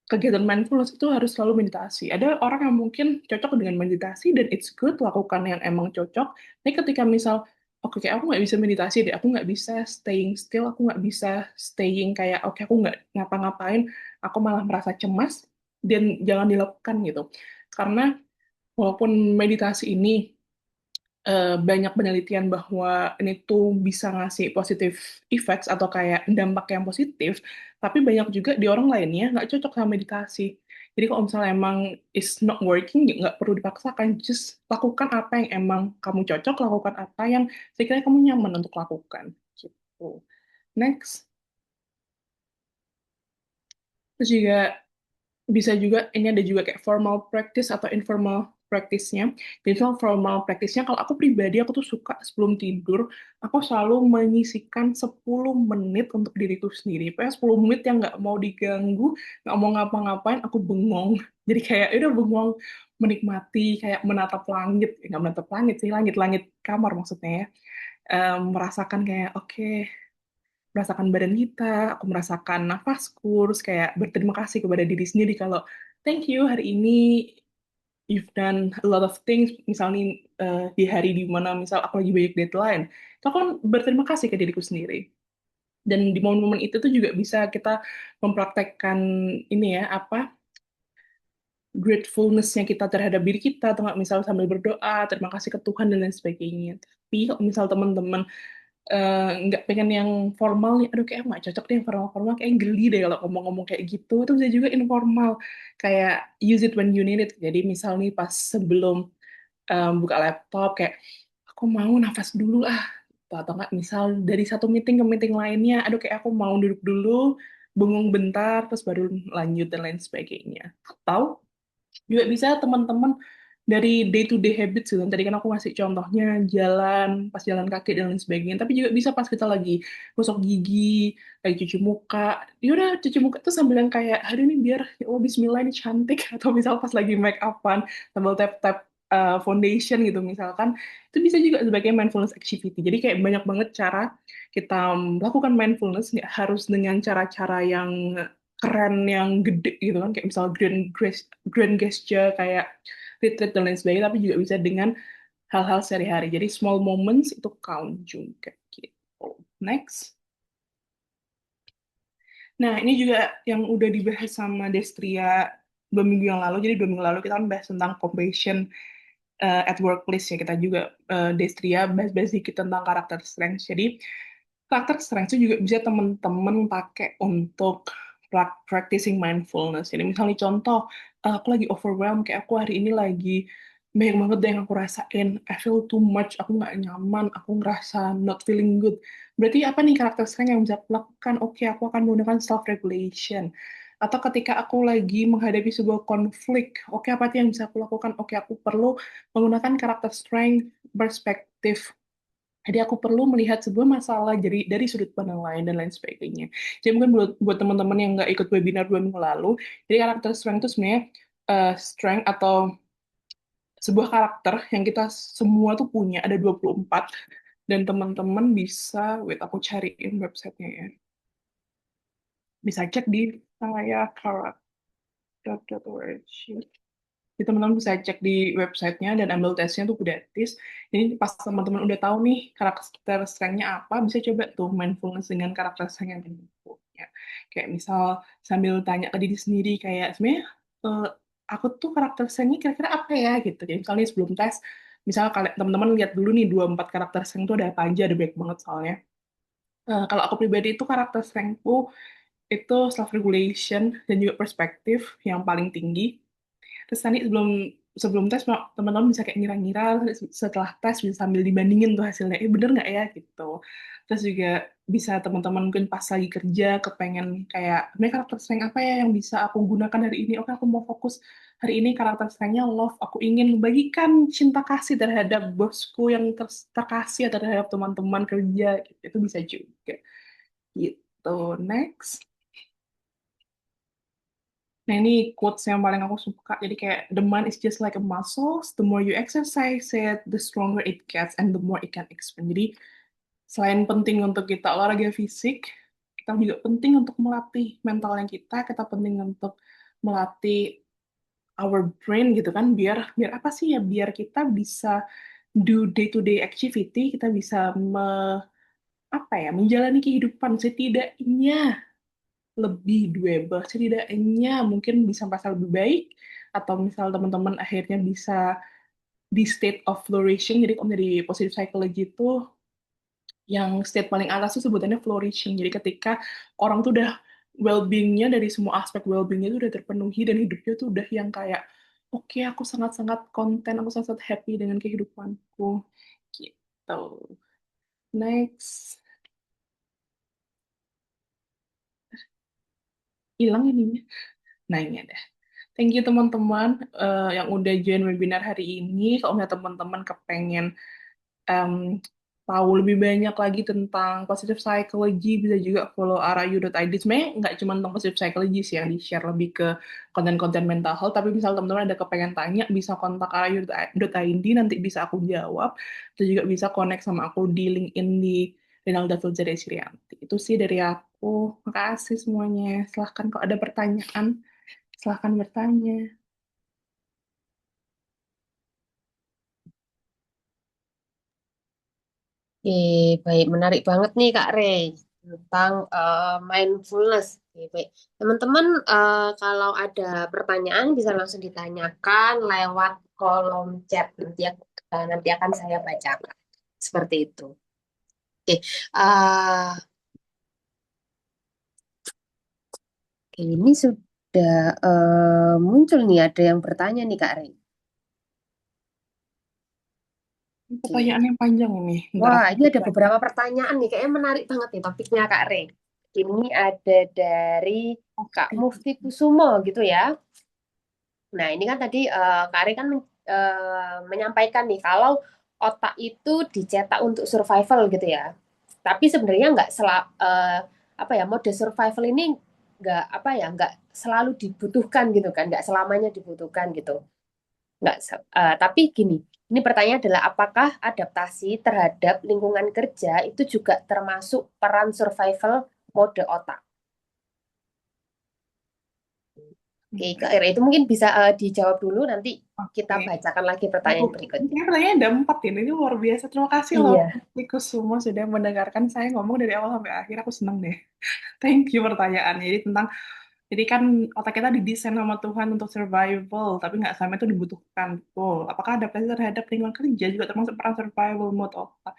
kegiatan mindfulness itu harus selalu meditasi. Ada orang yang mungkin cocok dengan meditasi dan it's good lakukan yang emang cocok. Tapi ketika misal, oke kayak aku nggak bisa meditasi deh, aku nggak bisa staying still, aku nggak bisa staying kayak, oke aku nggak ngapa-ngapain, aku malah merasa cemas, dan jangan dilakukan gitu. Karena walaupun meditasi ini banyak penelitian bahwa ini tuh bisa ngasih positif effects atau kayak dampak yang positif, tapi banyak juga di orang lainnya nggak cocok sama meditasi. Jadi kalau misalnya emang is not working, ya nggak perlu dipaksakan. Just lakukan apa yang emang kamu cocok, lakukan apa yang sekiranya kamu nyaman untuk lakukan. Gitu. Next. Terus juga bisa juga ini ada juga kayak formal practice atau informal practice-nya. Jadi kalau formal practice-nya kalau aku pribadi aku tuh suka sebelum tidur aku selalu menyisihkan 10 menit untuk diriku sendiri. Pokoknya 10 menit yang nggak mau diganggu, nggak mau ngapa-ngapain, aku bengong. Jadi kayak ya udah bengong menikmati kayak menatap langit, nggak menatap langit sih, langit-langit kamar maksudnya ya. Merasakan kayak oke, merasakan badan kita, aku merasakan nafasku, terus kayak berterima kasih kepada diri sendiri kalau thank you hari ini you've done a lot of things, misalnya di hari di mana misal aku lagi banyak deadline, itu aku kan berterima kasih ke diriku sendiri. Dan di momen-momen itu tuh juga bisa kita mempraktekkan ini ya, apa, gratefulness-nya kita terhadap diri kita, atau nggak misal sambil berdoa, terima kasih ke Tuhan dan lain sebagainya. Tapi kalau misal teman-teman nggak pengen yang formal nih, aduh kayak nggak cocok deh yang formal-formal, kayak geli deh kalau ngomong-ngomong kayak gitu, itu bisa juga informal, kayak use it when you need it. Jadi misal nih pas sebelum buka laptop, kayak aku mau nafas dulu ah, atau nggak misal dari satu meeting ke meeting lainnya, aduh kayak aku mau duduk dulu, bengong bentar, terus baru lanjut dan lain sebagainya. Atau juga bisa teman-teman dari day to day habits gitu. Tadi kan aku ngasih contohnya jalan, pas jalan kaki dan lain sebagainya. Tapi juga bisa pas kita lagi gosok gigi, lagi cuci muka. Ya udah cuci muka tuh sambil yang kayak hari ini biar ya Allah Bismillah ini cantik atau misal pas lagi make upan sambil tap tap foundation gitu misalkan. Itu bisa juga sebagai mindfulness activity. Jadi kayak banyak banget cara kita melakukan mindfulness, nggak harus dengan cara-cara yang keren yang gede gitu kan, kayak misal grand gesture kayak retreat dan lain sebagainya, tapi juga bisa dengan hal-hal sehari-hari. Jadi small moments itu count juga gitu. Next. Nah, ini juga yang udah dibahas sama Destria 2 minggu yang lalu. Jadi 2 minggu lalu kita kan bahas tentang compassion at workplace ya. Kita juga Destria bahas-bahas dikit tentang karakter strength. Jadi karakter strength itu juga bisa teman-teman pakai untuk practicing mindfulness. Jadi misalnya contoh, aku lagi overwhelmed, kayak aku hari ini lagi banyak banget deh yang aku rasain. I feel too much, aku nggak nyaman, aku ngerasa not feeling good. Berarti apa nih karakter strength yang bisa aku lakukan? Oke, aku akan menggunakan self-regulation. Atau ketika aku lagi menghadapi sebuah konflik, oke apa sih yang bisa aku lakukan? Oke, aku perlu menggunakan karakter strength perspektif. Jadi aku perlu melihat sebuah masalah dari sudut pandang lain dan lain sebagainya. Jadi mungkin buat teman-teman yang nggak ikut webinar 2 minggu lalu, jadi karakter strength itu sebenarnya strength atau sebuah karakter yang kita semua tuh punya, ada 24. Dan teman-teman bisa, wait aku cariin websitenya ya. Bisa cek di saya karakter.org. Jadi teman-teman bisa cek di websitenya dan ambil tesnya tuh gratis. Jadi pas teman-teman udah tahu nih karakter strength-nya apa, bisa coba tuh mindfulness dengan karakter strength yang teman punya. Kayak misal sambil tanya ke diri sendiri kayak sebenarnya eh, aku tuh karakter strength-nya kira-kira apa ya gitu. Jadi misalnya sebelum tes, misal kalian teman-teman lihat dulu nih 24 karakter strength itu ada apa aja, ada banyak banget soalnya. Kalau aku pribadi itu karakter strength-ku itu self regulation dan juga perspektif yang paling tinggi. Terus tadi sebelum sebelum tes teman-teman bisa kayak ngira-ngira, setelah tes bisa sambil dibandingin tuh hasilnya, bener nggak ya gitu. Terus juga bisa teman-teman mungkin pas lagi kerja kepengen kayak ini karakter strength apa ya yang bisa aku gunakan hari ini. Oke, aku mau fokus hari ini karakter strengthnya love. Aku ingin membagikan cinta kasih terhadap bosku yang terkasih atau terhadap teman-teman kerja gitu. Itu bisa juga gitu. Next. Nah, ini quotes yang paling aku suka. Jadi kayak, the mind is just like a muscle. The more you exercise it, the stronger it gets, and the more it can expand. Jadi, selain penting untuk kita olahraga fisik, kita juga penting untuk melatih mentalnya kita. Kita penting untuk melatih our brain gitu kan. Biar biar apa sih ya? Biar kita bisa do day-to-day activity. Kita bisa apa ya? Menjalani kehidupan setidaknya lebih doable, setidaknya mungkin bisa merasa lebih baik, atau misal teman-teman akhirnya bisa di state of flourishing. Jadi kalau dari positive psychology itu yang state paling atas itu sebutannya flourishing. Jadi ketika orang tuh udah well-beingnya, dari semua aspek well-beingnya itu udah terpenuhi dan hidupnya tuh udah yang kayak oke, aku sangat-sangat konten, aku sangat happy dengan kehidupanku gitu. Next. Hilang ininya. Nah, ini ada. Thank you teman-teman yang udah join webinar hari ini. Kalau misalnya teman-teman kepengen em, tahu lebih banyak lagi tentang positive psychology, bisa juga follow arayu.id. Sebenarnya nggak cuma tentang positive psychology sih yang di-share, lebih ke konten-konten mental health. Tapi misal teman-teman ada kepengen tanya, bisa kontak arayu.id, nanti bisa aku jawab. Atau juga bisa connect sama aku di LinkedIn di Renalda Filzada Sirianti. Itu sih dari aku. Makasih semuanya. Silahkan kalau ada pertanyaan. Silahkan bertanya. Baik, menarik banget nih Kak Rey tentang mindfulness. Baik. Teman-teman, kalau ada pertanyaan bisa langsung ditanyakan lewat kolom chat. Nanti akan saya bacakan. Seperti itu. Oke, eh, ini sudah muncul nih, ada yang bertanya nih Kak Rey. Oke. Pertanyaan yang panjang nih. Ntar Wah, aku ini ada buka. beberapa pertanyaan nih. Kayaknya menarik banget nih topiknya Kak Rey. Ini ada dari Kak Oke. Mufti Kusumo gitu ya. Nah, ini kan tadi Kak Ari kan menyampaikan nih kalau otak itu dicetak untuk survival gitu ya. Tapi sebenarnya nggak apa ya, mode survival ini nggak apa ya, nggak selalu dibutuhkan gitu kan, nggak selamanya dibutuhkan gitu. Tapi gini, ini pertanyaan adalah apakah adaptasi terhadap lingkungan kerja itu juga termasuk peran survival mode otak? Oke, Kak Ira, itu mungkin bisa dijawab dulu, nanti kita Oke. bacakan lagi Aku, pertanyaan ini berikutnya. pertanyaan ada 4 ini. Ini luar biasa. Terima kasih loh, Iya. Iku semua sudah mendengarkan saya ngomong dari awal sampai akhir. Aku seneng deh. Thank you pertanyaannya. Jadi tentang, jadi kan otak kita didesain sama Tuhan untuk survival, tapi nggak sama itu dibutuhkan. Betul. Apakah adaptasi terhadap lingkungan kerja juga termasuk peran survival mode otak?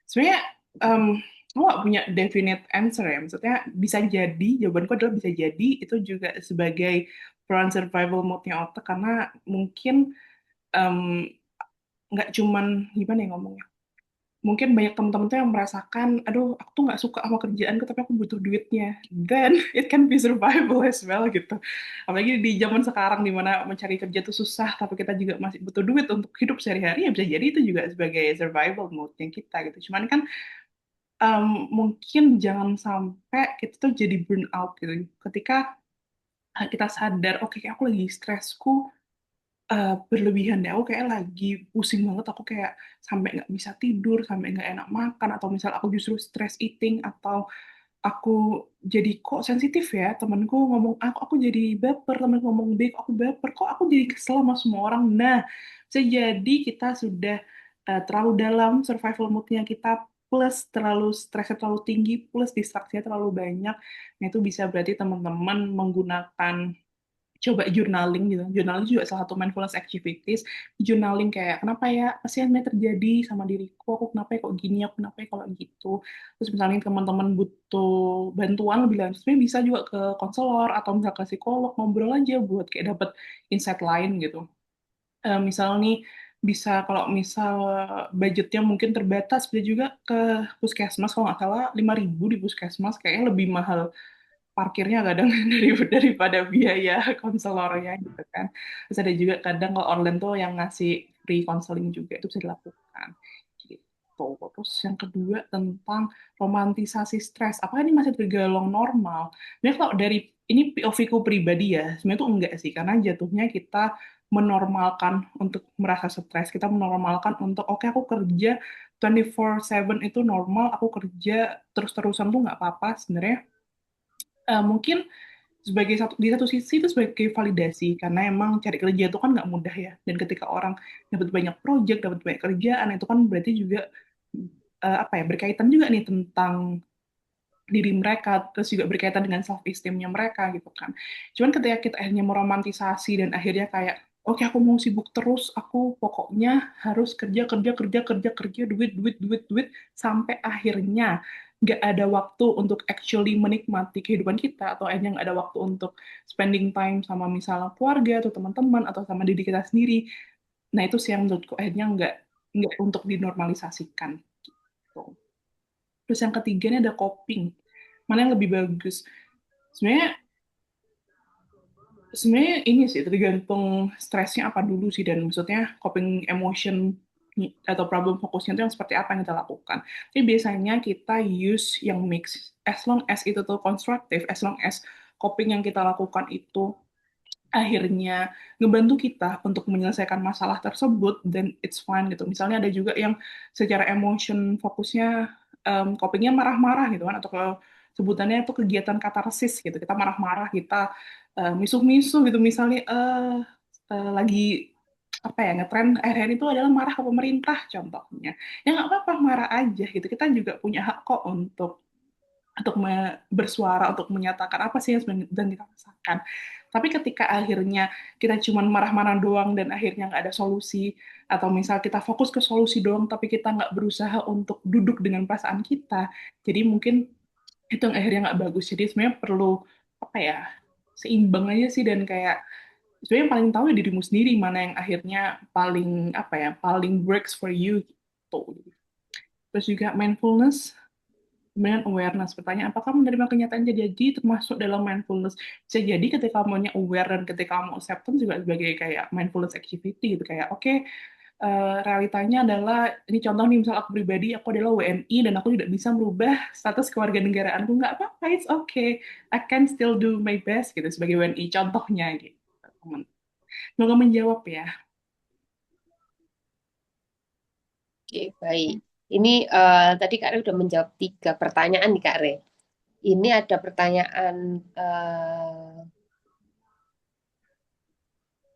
Sebenarnya, em, aku nggak punya definite answer ya. Maksudnya bisa jadi, jawabanku adalah bisa jadi itu juga sebagai peran survival mode-nya otak, karena mungkin em, nggak cuman gimana ya ngomongnya. Mungkin banyak teman-teman tuh yang merasakan, aduh, aku tuh nggak suka sama kerjaanku, tapi aku butuh duitnya. Then it can be survival as well gitu. Apalagi di zaman sekarang di mana mencari kerja tuh susah, tapi kita juga masih butuh duit untuk hidup sehari-hari, ya bisa jadi itu juga sebagai survival mode-nya kita gitu. Cuman kan mungkin jangan sampai kita tuh jadi burn out gitu. Ketika kita sadar, oke, kayak aku lagi stresku berlebihan deh. Aku kayak lagi pusing banget. Aku kayak sampai nggak bisa tidur, sampai nggak enak makan, atau misal aku justru stress eating, atau aku jadi kok sensitif ya, temanku ngomong aku jadi baper, temen ngomong B kok aku baper, kok aku jadi kesel sama semua orang. Nah, bisa jadi kita sudah terlalu dalam survival moodnya kita, plus terlalu stresnya terlalu tinggi, plus distraksinya terlalu banyak. Nah, itu bisa berarti teman-teman menggunakan coba journaling gitu. Journaling juga salah satu mindfulness activities. Journaling kayak kenapa ya, apa sih yang sebenarnya terjadi sama diriku, aku kenapa ya kok gini, aku kenapa ya kalau gitu. Terus misalnya teman-teman butuh bantuan lebih lanjut, sebenarnya bisa juga ke konselor atau misalnya ke psikolog, ngobrol aja buat kayak dapet insight lain gitu. Misal nih bisa kalau misal budgetnya mungkin terbatas, bisa juga ke puskesmas, kalau nggak salah 5.000 di puskesmas, kayaknya lebih mahal parkirnya kadang daripada biaya konselornya gitu kan. Terus ada juga kadang kalau online tuh yang ngasih free counseling juga, itu bisa dilakukan gitu. Terus yang kedua tentang romantisasi stres. Apakah ini masih tergolong normal? Sebenarnya kalau dari ini POV ku pribadi ya, sebenarnya tuh enggak sih, karena jatuhnya kita menormalkan untuk merasa stres. Kita menormalkan untuk oke, aku kerja 24/7 itu normal, aku kerja terus-terusan tuh nggak apa-apa sebenarnya. Mungkin sebagai di satu sisi itu sebagai validasi, karena emang cari kerja itu kan nggak mudah ya, dan ketika orang dapat banyak project, dapat banyak kerjaan, itu kan berarti juga apa ya, berkaitan juga nih tentang diri mereka, terus juga berkaitan dengan self esteemnya mereka gitu kan. Cuman ketika kita akhirnya meromantisasi dan akhirnya kayak oke, aku mau sibuk terus, aku pokoknya harus kerja kerja kerja kerja kerja, duit duit duit duit, sampai akhirnya nggak ada waktu untuk actually menikmati kehidupan kita, atau akhirnya nggak ada waktu untuk spending time sama misalnya keluarga atau teman-teman atau sama diri kita sendiri. Nah, itu sih yang menurutku akhirnya nggak untuk dinormalisasikan gitu. Terus yang ketiganya ada coping. Mana yang lebih bagus? Sebenarnya sebenarnya ini sih tergantung stresnya apa dulu sih, dan maksudnya coping emotion atau problem fokusnya itu yang seperti apa yang kita lakukan. Tapi biasanya kita use yang mix, as long as itu tuh konstruktif, as long as coping yang kita lakukan itu akhirnya ngebantu kita untuk menyelesaikan masalah tersebut, then it's fine gitu. Misalnya ada juga yang secara emotion fokusnya copingnya marah-marah gitu kan, atau kalau sebutannya itu kegiatan katarsis gitu. Kita marah-marah, kita misuh-misuh gitu, misalnya lagi apa ya, ngetren akhir-akhir itu adalah marah ke pemerintah contohnya. Ya nggak apa-apa, marah aja gitu. Kita juga punya hak kok untuk bersuara, untuk menyatakan apa sih yang sedang kita rasakan. Tapi ketika akhirnya kita cuma marah-marah doang dan akhirnya nggak ada solusi, atau misal kita fokus ke solusi doang tapi kita nggak berusaha untuk duduk dengan perasaan kita, jadi mungkin itu yang akhirnya nggak bagus. Jadi sebenarnya perlu apa ya, seimbang aja sih, dan kayak sebenarnya yang paling tahu ya dirimu sendiri, mana yang akhirnya paling apa ya, paling works for you gitu. Terus juga mindfulness dengan awareness. Pertanyaan, apakah menerima kenyataan jadi termasuk dalam mindfulness? Bisa jadi ketika kamunya aware dan ketika kamu acceptance juga sebagai kayak mindfulness activity gitu. Kayak, oke, realitanya adalah, ini contoh nih, misal aku pribadi, aku adalah WNI dan aku tidak bisa merubah status kewarganegaraanku. Nggak apa-apa, it's okay. I can still do my best gitu sebagai WNI, contohnya gitu. Semoga menjawab ya. Oke, baik. Ini tadi Kak Re udah menjawab 3 pertanyaan nih Kak Re. Ini ada pertanyaan,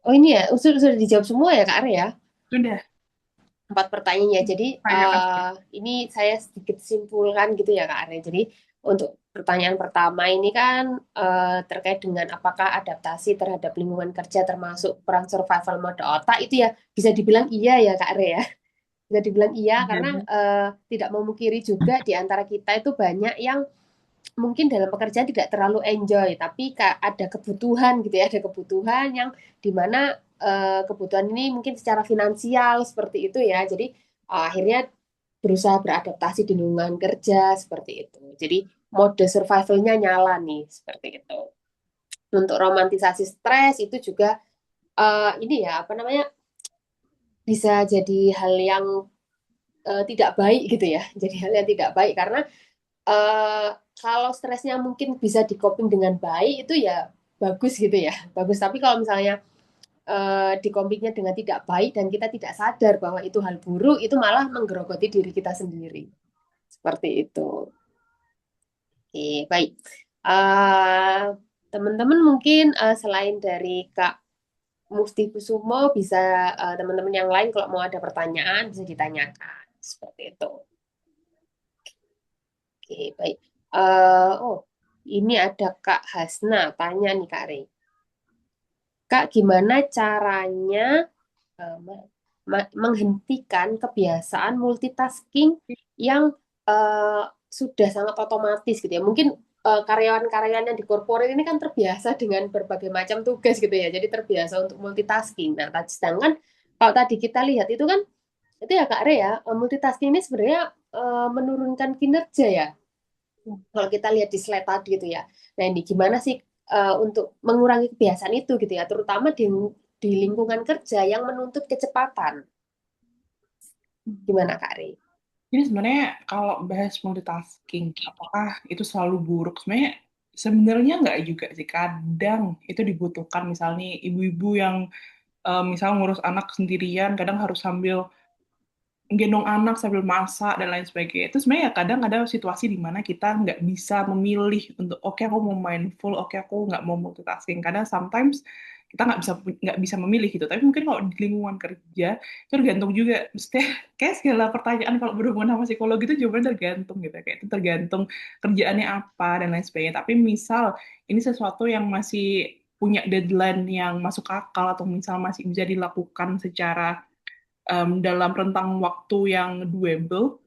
oh ini ya, sudah dijawab semua ya Kak Re ya? Sudah, 4 pertanyaan ya. Jadi terima kasih. ini saya sedikit simpulkan gitu ya Kak Are. Jadi untuk pertanyaan pertama ini kan terkait dengan apakah adaptasi terhadap lingkungan kerja termasuk peran survival mode otak, itu ya bisa dibilang iya ya Kak Are ya. Bisa dibilang iya karena Jadi, tidak memungkiri juga di antara kita itu banyak yang mungkin dalam pekerjaan tidak terlalu enjoy, tapi ada kebutuhan gitu ya, ada kebutuhan yang dimana kebutuhan ini mungkin secara finansial seperti itu ya. Jadi akhirnya berusaha beradaptasi di lingkungan kerja seperti itu. Jadi mode survivalnya nyala nih seperti itu. Untuk romantisasi stres itu juga ini ya apa namanya, bisa jadi hal yang tidak baik gitu ya. Jadi hal yang tidak baik karena eh, kalau stresnya mungkin bisa di coping dengan baik itu ya bagus gitu ya, bagus. Tapi kalau misalnya di copingnya dengan tidak baik dan kita tidak sadar bahwa itu hal buruk, itu malah menggerogoti diri kita sendiri seperti itu. Oke, baik. Eh, Teman-teman mungkin selain dari Kak Mufti Kusumo bisa teman-teman yang lain kalau mau ada pertanyaan bisa ditanyakan seperti itu. Oke, baik. Oh, ini ada Kak Hasna tanya nih Kak Rey. Kak, gimana caranya menghentikan kebiasaan multitasking yang eh, sudah sangat otomatis gitu ya. Mungkin karyawan-karyawan yang di korporat ini kan terbiasa dengan berbagai macam tugas gitu ya. Jadi terbiasa untuk multitasking. Nah, sedangkan kalau tadi kita lihat itu kan itu ya Kak Rea, multitasking ini sebenarnya menurunkan kinerja ya. Kalau kita lihat di slide tadi itu ya. Nah, ini gimana sih untuk mengurangi kebiasaan itu gitu ya, terutama di lingkungan kerja yang menuntut kecepatan. Gimana Kak Rey? Jadi sebenarnya kalau bahas multitasking, apakah itu selalu buruk? Sebenarnya nggak juga sih. Kadang itu dibutuhkan, misalnya ibu-ibu yang misal ngurus anak sendirian, kadang harus sambil gendong anak sambil masak dan lain sebagainya. Itu sebenarnya ya kadang ada situasi di mana kita nggak bisa memilih untuk oke aku mau mindful, oke aku nggak mau multitasking. Kadang sometimes kita nggak bisa memilih gitu. Tapi mungkin kalau di lingkungan kerja itu tergantung juga. Maksudnya kayak segala pertanyaan kalau berhubungan sama psikologi itu jawabannya tergantung gitu. Kayak itu tergantung kerjaannya apa dan lain sebagainya. Tapi misal ini sesuatu yang masih punya deadline yang masuk akal atau misal masih bisa dilakukan secara dalam rentang waktu yang doable,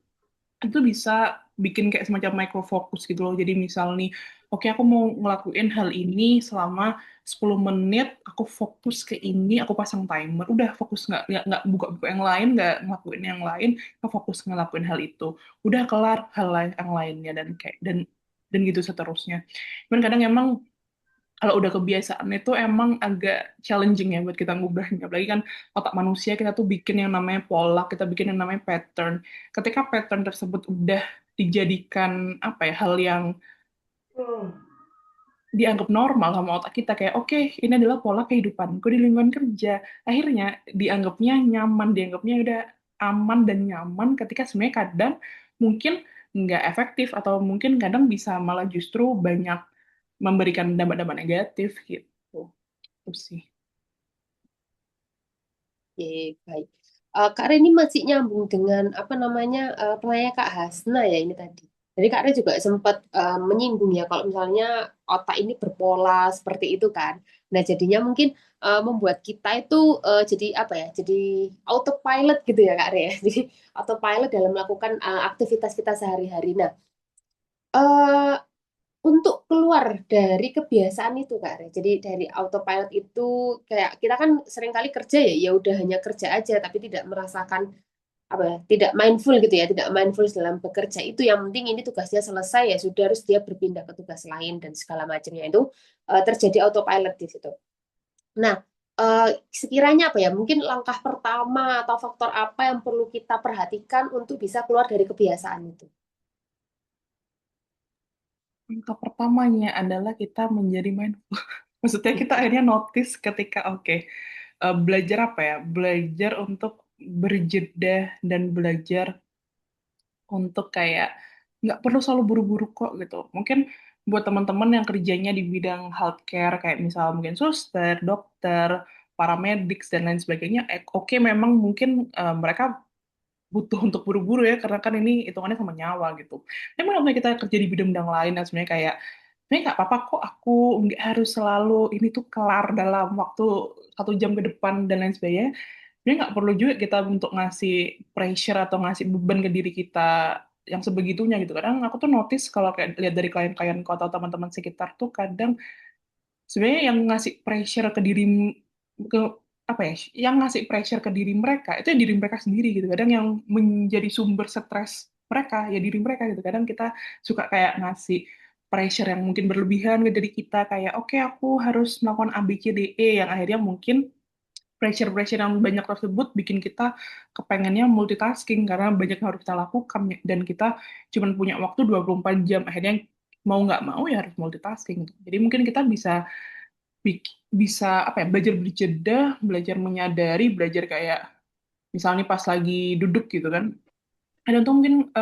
itu bisa bikin kayak semacam micro focus gitu loh. Jadi misal nih, oke aku mau ngelakuin hal ini selama 10 menit, aku fokus ke ini, aku pasang timer, udah fokus nggak buka-buka yang lain, nggak ngelakuin yang lain, aku fokus ngelakuin hal itu. Udah kelar hal lain yang lainnya dan gitu seterusnya. Cuman kadang emang kalau udah kebiasaan itu emang agak challenging ya buat kita ngubahnya. Apalagi kan otak manusia kita tuh bikin yang namanya pola, kita bikin yang namanya pattern. Ketika pattern tersebut udah dijadikan apa ya hal yang dianggap normal sama otak kita kayak oke ini adalah pola kehidupanku di lingkungan kerja. Akhirnya dianggapnya nyaman, dianggapnya udah aman dan nyaman ketika sebenarnya kadang mungkin nggak efektif atau mungkin kadang bisa malah justru banyak memberikan dampak-dampak negatif gitu. Itu sih. Oke, baik. Kak Rey ini masih nyambung dengan apa namanya pertanyaan Kak Hasna ya ini tadi. Jadi Kak Rey juga sempat menyinggung ya kalau misalnya otak ini berpola seperti itu kan. Nah jadinya mungkin membuat kita itu jadi apa ya? Jadi autopilot gitu ya Kak Rey ya. Jadi autopilot dalam melakukan aktivitas kita sehari-hari. Nah, eh, untuk keluar dari kebiasaan itu Kak Re. Jadi dari autopilot itu kayak kita kan seringkali kerja ya ya udah hanya kerja aja tapi tidak merasakan apa ya, tidak mindful gitu ya, tidak mindful dalam bekerja itu yang penting ini tugasnya selesai ya sudah harus dia berpindah ke tugas lain dan segala macamnya itu terjadi autopilot di situ. Nah, sekiranya apa ya? Mungkin langkah pertama atau faktor apa yang perlu kita perhatikan untuk bisa keluar dari kebiasaan itu? Langkah pertamanya adalah kita menjadi mindful. Maksudnya kita akhirnya notice ketika oke, belajar apa ya? Belajar untuk berjeda dan belajar untuk kayak nggak perlu selalu buru-buru kok gitu. Mungkin buat teman-teman yang kerjanya di bidang healthcare kayak misal mungkin suster, dokter, paramedics dan lain sebagainya, oke memang mungkin mereka butuh untuk buru-buru ya karena kan ini hitungannya sama nyawa gitu. Tapi kalau kita kerja di bidang-bidang lain dan sebenarnya kayak sebenarnya nggak apa-apa kok aku nggak harus selalu ini tuh kelar dalam waktu 1 jam ke depan dan lain sebagainya. Sebenarnya nggak perlu juga kita untuk ngasih pressure atau ngasih beban ke diri kita yang sebegitunya gitu. Kadang aku tuh notice kalau kayak lihat dari klien-klienku atau teman-teman sekitar tuh kadang sebenarnya yang ngasih pressure ke diri ke apa ya yang ngasih pressure ke diri mereka itu ya diri mereka sendiri gitu kadang yang menjadi sumber stres mereka ya diri mereka gitu kadang kita suka kayak ngasih pressure yang mungkin berlebihan ke diri kita kayak oke aku harus melakukan A B C D E yang akhirnya mungkin pressure-pressure yang banyak tersebut bikin kita kepengennya multitasking karena banyak yang harus kita lakukan dan kita cuma punya waktu 24 jam akhirnya mau nggak mau ya harus multitasking jadi mungkin kita bisa apa ya belajar berjeda, belajar menyadari, belajar kayak misalnya pas lagi duduk gitu kan. Ada tuh mungkin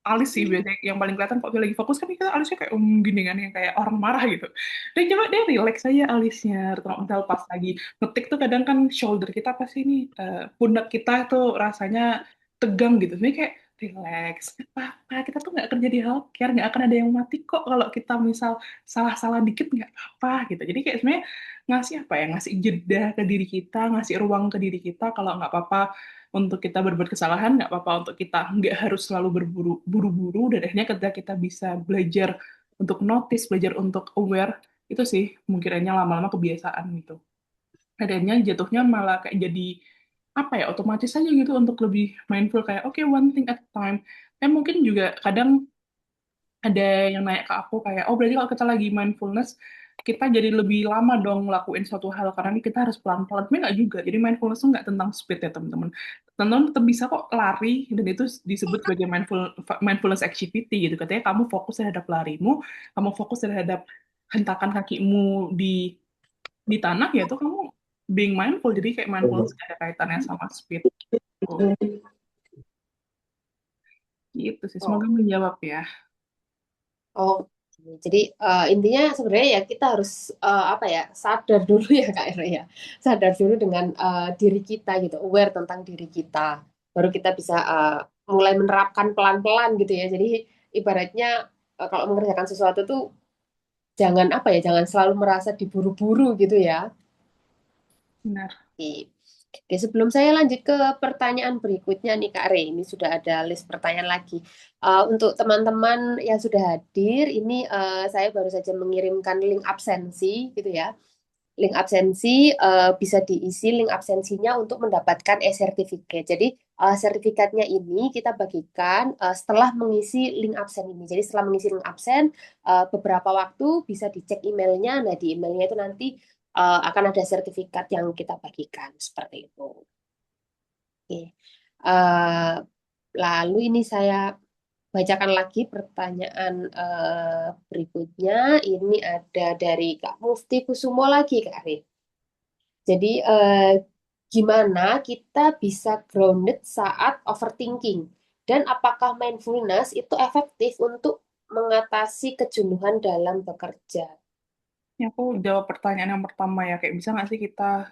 alis sih biasanya yang paling kelihatan kok dia lagi fokus kan kita alisnya kayak gini kan yang kayak orang marah gitu. Dan coba dia relax aja alisnya. Atau misal pas lagi ngetik tuh kadang kan shoulder kita pasti nih pundak kita tuh rasanya tegang gitu. Sebenarnya kayak relax, nggak apa-apa. Kita tuh nggak kerja di healthcare, nggak akan ada yang mati kok kalau kita misal salah-salah dikit nggak apa gitu. Jadi kayak sebenarnya ngasih apa ya, ngasih jeda ke diri kita, ngasih ruang ke diri kita kalau nggak apa-apa untuk kita berbuat kesalahan, nggak apa-apa untuk kita nggak harus selalu berburu-buru, dan akhirnya ketika kita bisa belajar untuk notice, belajar untuk aware, itu sih mungkin akhirnya lama-lama kebiasaan gitu. Adanya jatuhnya malah kayak jadi apa ya, otomatis aja gitu untuk lebih mindful kayak oke, one thing at a time. Mungkin juga kadang ada yang nanya ke aku kayak, oh berarti kalau kita lagi mindfulness, kita jadi lebih lama dong ngelakuin suatu hal karena ini kita harus pelan-pelan. Tapi nggak juga. Jadi mindfulness tuh nggak tentang speed ya teman-teman. Teman-teman tetap bisa kok lari dan itu disebut sebagai mindfulness activity gitu. Katanya kamu fokus terhadap larimu, kamu fokus terhadap hentakan kakimu di tanah, ya itu kamu being mindful. Jadi kayak mindfulness nggak ada kaitannya sama speed. Oh, gitu sih. Oh, Semoga menjawab ya. oh. Jadi intinya sebenarnya ya kita harus apa ya, sadar dulu ya Kak Ira ya, sadar dulu dengan diri kita gitu, aware tentang diri kita, baru kita bisa mulai menerapkan pelan-pelan gitu ya. Jadi ibaratnya kalau mengerjakan sesuatu tuh jangan apa ya, jangan selalu merasa diburu-buru gitu ya. Benar. Oke. Oke, sebelum saya lanjut ke pertanyaan berikutnya nih Kak Re, ini sudah ada list pertanyaan lagi. Untuk teman-teman yang sudah hadir, ini saya baru saja mengirimkan link absensi gitu ya. Link absensi bisa diisi link absensinya untuk mendapatkan e-certificate. Jadi sertifikatnya ini kita bagikan setelah mengisi link absen ini. Jadi setelah mengisi link absen, beberapa waktu bisa dicek emailnya. Nah di emailnya itu nanti akan ada sertifikat yang kita bagikan seperti itu. Oke. Eh, Lalu ini saya bacakan lagi pertanyaan berikutnya. Ini ada dari Kak Mufti Kusumo lagi, Kak Arif. Jadi, gimana kita bisa grounded saat overthinking? Dan apakah mindfulness itu efektif untuk mengatasi kejenuhan dalam bekerja? Ya, aku jawab pertanyaan yang pertama ya, kayak bisa nggak sih kita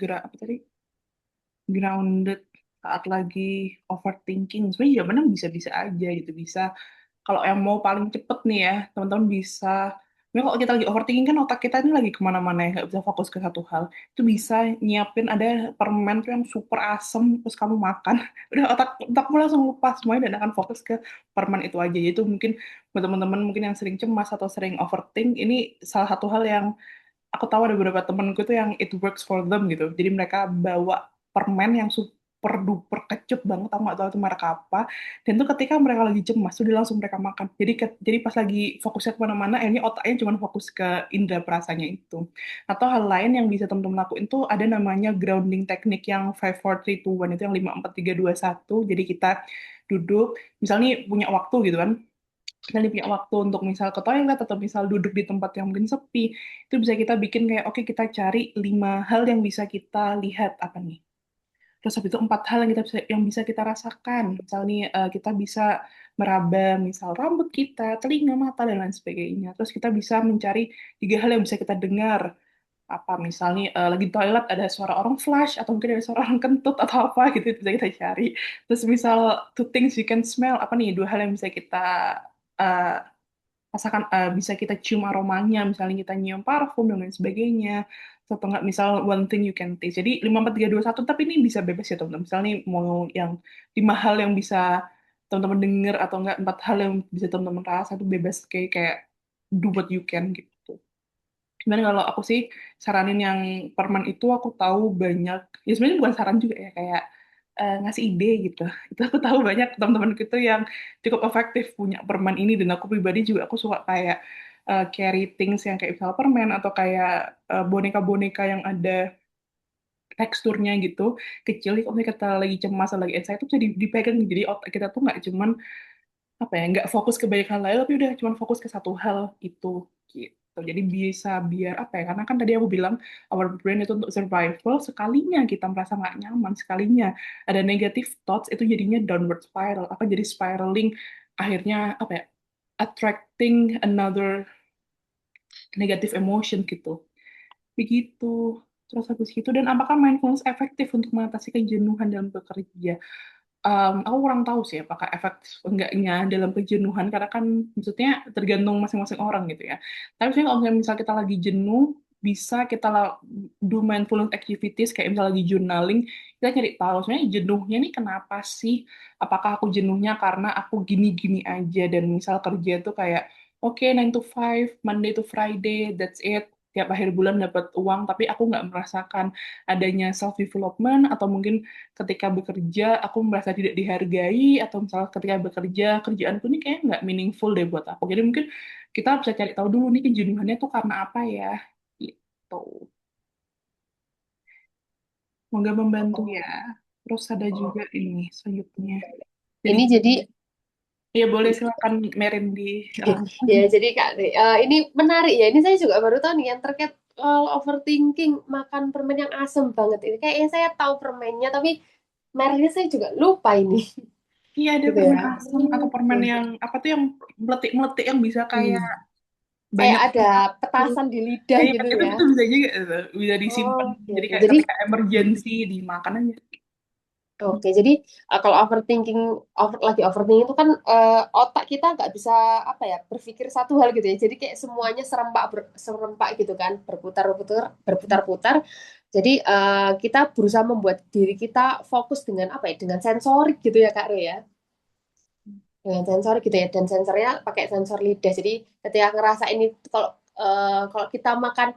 gerak apa tadi, grounded saat lagi overthinking? Sebenarnya jawabannya bisa-bisa aja gitu, bisa. Kalau yang mau paling cepet nih ya, teman-teman bisa. Memang kalau kita lagi overthinking kan otak kita ini lagi kemana-mana ya, nggak bisa fokus ke satu hal. Itu bisa nyiapin ada permen tuh yang super asem, terus kamu makan. Udah otakmu langsung lupa semuanya dan akan fokus ke permen itu aja. Itu mungkin buat teman-teman mungkin yang sering cemas atau sering overthink, ini salah satu hal yang aku tahu ada beberapa temenku tuh yang it works for them gitu. Jadi mereka bawa permen yang super duper kecut banget, aku nggak tahu itu merek apa. Dan tuh ketika mereka lagi cemas, tuh dia langsung mereka makan. Jadi pas lagi fokusnya kemana-mana, akhirnya otaknya cuma fokus ke indera perasanya itu. Atau hal lain yang bisa teman-teman lakuin tuh ada namanya grounding teknik yang 5 4 3 2 1, itu yang 5 4 3 2 1. Jadi kita duduk, misalnya punya waktu gitu kan, misalnya punya waktu untuk misal ke toilet atau misal duduk di tempat yang mungkin sepi, itu bisa kita bikin kayak oke, kita cari 5 hal yang bisa kita lihat apa nih. Terus habis itu 4 hal yang bisa kita rasakan. Misalnya kita bisa meraba misal rambut kita, telinga, mata dan lain sebagainya. Terus kita bisa mencari 3 hal yang bisa kita dengar. Apa misalnya lagi di toilet ada suara orang flush atau mungkin ada suara orang kentut atau apa gitu, itu bisa kita cari. Terus misal two things you can smell, apa nih 2 hal yang bisa kita uh, rasakan, bisa kita cium aromanya, misalnya kita nyium parfum dan lain sebagainya. Atau nggak misal one thing you can taste. Jadi 5 4 3 2 1, tapi ini bisa bebas ya teman-teman. Misalnya mau yang 5 hal yang bisa teman-teman dengar atau enggak 4 hal yang bisa teman-teman rasa, itu bebas, kayak do what you can gitu. Cuman kalau aku sih saranin yang permen itu, aku tahu banyak, ya sebenarnya bukan saran juga ya, kayak ngasih ide gitu. Itu aku tahu banyak teman-teman itu yang cukup efektif punya permen ini, dan aku pribadi juga aku suka kayak carry things yang kayak misalnya permen atau kayak boneka-boneka yang ada teksturnya gitu, kecil. Kalau misalnya kita lagi cemas atau lagi anxiety itu bisa dipegang, jadi otak kita tuh nggak cuman apa ya, nggak fokus ke banyak hal lain, tapi udah cuman fokus ke satu hal itu gitu. gitu. Jadi bisa biar apa ya? Karena kan tadi aku bilang our brain itu untuk survival. Sekalinya kita merasa nggak nyaman, sekalinya ada negative thoughts itu jadinya downward spiral. Apa jadi spiraling? Akhirnya apa ya? Attracting another negative emotion gitu. Begitu. Terus habis itu, dan apakah mindfulness efektif untuk mengatasi kejenuhan dalam bekerja? Aku kurang tahu sih apakah efektif enggaknya dalam kejenuhan, karena kan maksudnya tergantung masing-masing orang gitu ya. Tapi sebenarnya kalau misal kita lagi jenuh, bisa kita do mindfulness activities, kayak misal lagi journaling, kita cari tahu sebenarnya jenuhnya nih kenapa sih? Apakah aku jenuhnya karena aku gini-gini aja, dan misal kerja tuh kayak, oke, 9 to 5, Monday to Friday, that's it. Tiap akhir bulan dapat uang, tapi aku nggak merasakan adanya self development, atau mungkin ketika bekerja aku merasa tidak dihargai, atau misalnya ketika bekerja kerjaanku ini kayak nggak meaningful deh buat aku. Jadi mungkin kita bisa cari tahu dulu nih kejenuhannya tuh karena apa ya, gitu. Semoga membantu ya. Terus ada juga ini selanjutnya. Jadi Ini jadi ya boleh silakan Merin di ya jadi Kak, ini menarik ya. Ini saya juga baru tahu nih yang terkait overthinking makan permen yang asem banget ini. Kayaknya saya tahu permennya tapi mereknya saya juga lupa ini. Iya, ada Gitu ya. permen asam atau permen yang apa tuh yang meletik-meletik yang bisa kayak Hmm. Kayak banyak. ada petasan di lidah Iya, gitu itu ya. itu bisa juga bisa Oh, disimpan. oke, Jadi oke. kayak Jadi ketika emergency dimakan aja. oke, jadi kalau overthinking, lagi overthinking itu kan otak kita nggak bisa apa ya berpikir satu hal gitu ya. Jadi kayak semuanya serempak gitu kan, berputar-putar. Jadi kita berusaha membuat diri kita fokus dengan apa ya, dengan sensorik gitu ya Kak Re ya, dengan sensor gitu ya. Dan sensornya pakai sensor lidah. Jadi ketika ngerasa ini kalau kalau kita makan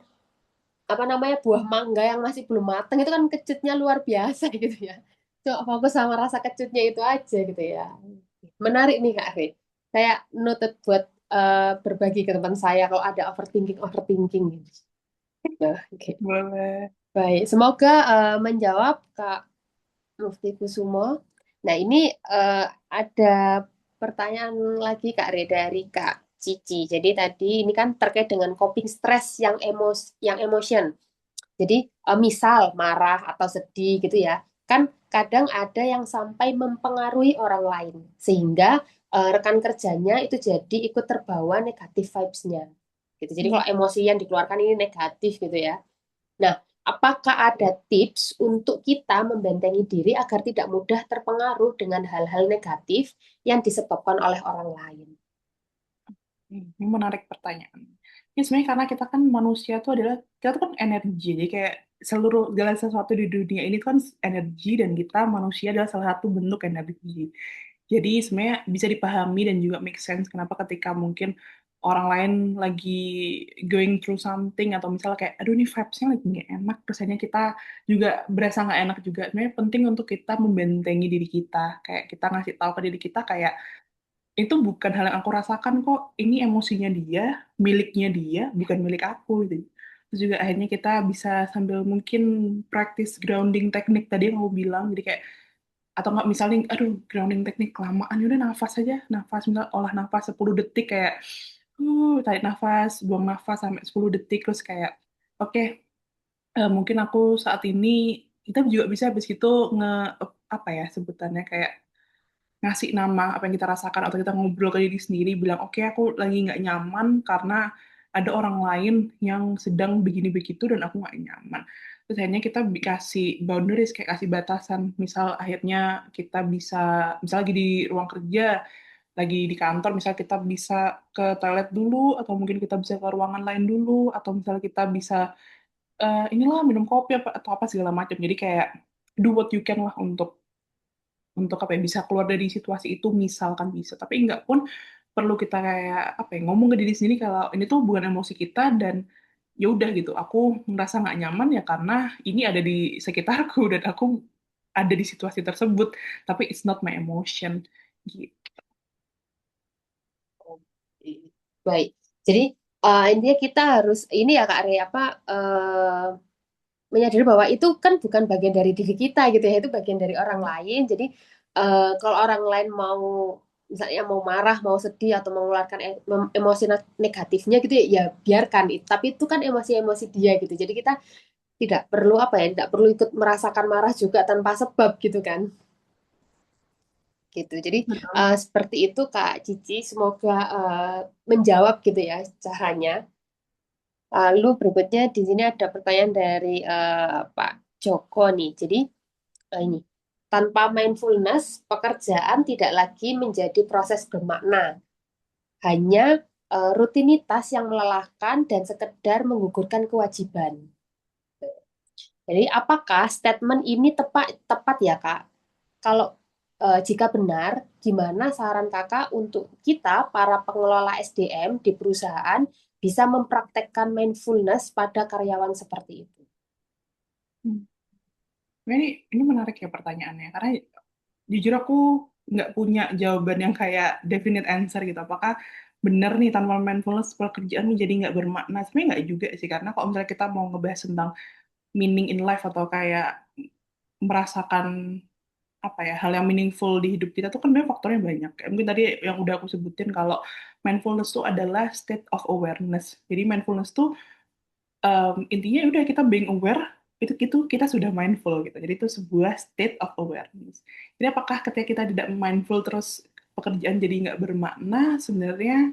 apa namanya buah mangga yang masih belum matang itu kan kecutnya luar biasa gitu ya. Coba fokus sama rasa kecutnya itu aja gitu ya. Menarik nih Kak Rin. Saya noted buat berbagi ke teman saya kalau ada overthinking overthinking gitu. Nah, oke. Boleh. Baik, semoga menjawab Kak Mufti Kusumo. Nah, ini ada pertanyaan lagi Kak Re dari Kak Cici. Jadi tadi ini kan terkait dengan coping stress yang emotion. Jadi misal marah atau sedih gitu ya, kan kadang ada yang sampai mempengaruhi orang lain sehingga rekan kerjanya itu jadi ikut terbawa negatif vibes-nya. Gitu. Jadi kalau emosi yang dikeluarkan ini negatif gitu ya. Nah, apakah ada tips untuk kita membentengi diri agar tidak mudah terpengaruh dengan hal-hal negatif yang disebabkan oleh orang lain? Ini menarik pertanyaan. Ya sebenarnya karena kita kan manusia tuh adalah, kita tuh kan energi. Jadi kayak seluruh segala sesuatu di dunia ini kan energi, dan kita manusia adalah salah satu bentuk energi. Jadi sebenarnya bisa dipahami dan juga make sense kenapa ketika mungkin orang lain lagi going through something, atau misalnya kayak aduh nih vibes-nya lagi nggak enak, rasanya kita juga berasa nggak enak juga. Sebenarnya penting untuk kita membentengi diri kita, kayak kita ngasih tahu ke diri kita kayak itu bukan hal yang aku rasakan kok, ini emosinya dia, miliknya dia, bukan milik aku gitu. Terus juga akhirnya kita bisa sambil mungkin practice grounding teknik tadi yang aku bilang, jadi kayak atau nggak misalnya aduh grounding teknik kelamaan, udah nafas aja, nafas misal olah nafas 10 detik kayak tarik nafas, buang nafas sampai 10 detik, terus kayak oke, mungkin aku saat ini, kita juga bisa habis itu nge apa ya sebutannya, kayak ngasih nama apa yang kita rasakan, atau kita ngobrol ke diri sendiri bilang oke, aku lagi nggak nyaman karena ada orang lain yang sedang begini begitu dan aku nggak nyaman. Terus akhirnya kita kasih boundaries, kayak kasih batasan. Misal akhirnya kita bisa, misal lagi di ruang kerja, lagi di kantor, misal kita bisa ke toilet dulu, atau mungkin kita bisa ke ruangan lain dulu, atau misal kita bisa inilah minum kopi apa atau apa segala macam. Jadi kayak do what you can lah untuk apa ya, bisa keluar dari situasi itu misalkan bisa, tapi enggak pun perlu kita kayak apa ya, ngomong ke diri sendiri kalau ini tuh bukan emosi kita, dan ya udah gitu, aku merasa nggak nyaman ya karena ini ada di sekitarku dan aku ada di situasi tersebut, tapi it's not my emotion gitu. Baik. Jadi intinya kita harus ini ya Kak Re apa menyadari bahwa itu kan bukan bagian dari diri kita gitu ya, itu bagian dari orang lain. Jadi kalau orang lain mau misalnya mau marah, mau sedih atau mengeluarkan emosi negatifnya gitu ya, ya biarkan. Tapi itu kan emosi-emosi dia gitu. Jadi kita tidak perlu apa ya, tidak perlu ikut merasakan marah juga tanpa sebab gitu kan. Gitu. Jadi Betul. seperti itu Kak Cici, semoga menjawab gitu ya caranya. Lalu berikutnya di sini ada pertanyaan dari Pak Joko nih. Jadi ini tanpa mindfulness pekerjaan tidak lagi menjadi proses bermakna, hanya rutinitas yang melelahkan dan sekedar menggugurkan kewajiban. Jadi apakah statement ini tepat tepat ya Kak? Kalau jika benar, gimana saran Kakak untuk kita para pengelola SDM di perusahaan bisa mempraktekkan mindfulness pada karyawan seperti itu? Hmm. Ini menarik ya pertanyaannya, karena jujur aku nggak punya jawaban yang kayak definite answer gitu. Apakah benar nih tanpa mindfulness pekerjaan menjadi nggak bermakna? Sebenarnya nggak juga sih, karena kalau misalnya kita mau ngebahas tentang meaning in life atau kayak merasakan apa ya hal yang meaningful di hidup kita tuh kan sebenarnya faktornya banyak. Kayak mungkin tadi yang udah aku sebutin kalau mindfulness tuh adalah state of awareness. Jadi mindfulness tuh intinya udah kita being aware itu kita sudah mindful gitu. Jadi itu sebuah state of awareness. Jadi apakah ketika kita tidak mindful terus pekerjaan jadi nggak bermakna? Sebenarnya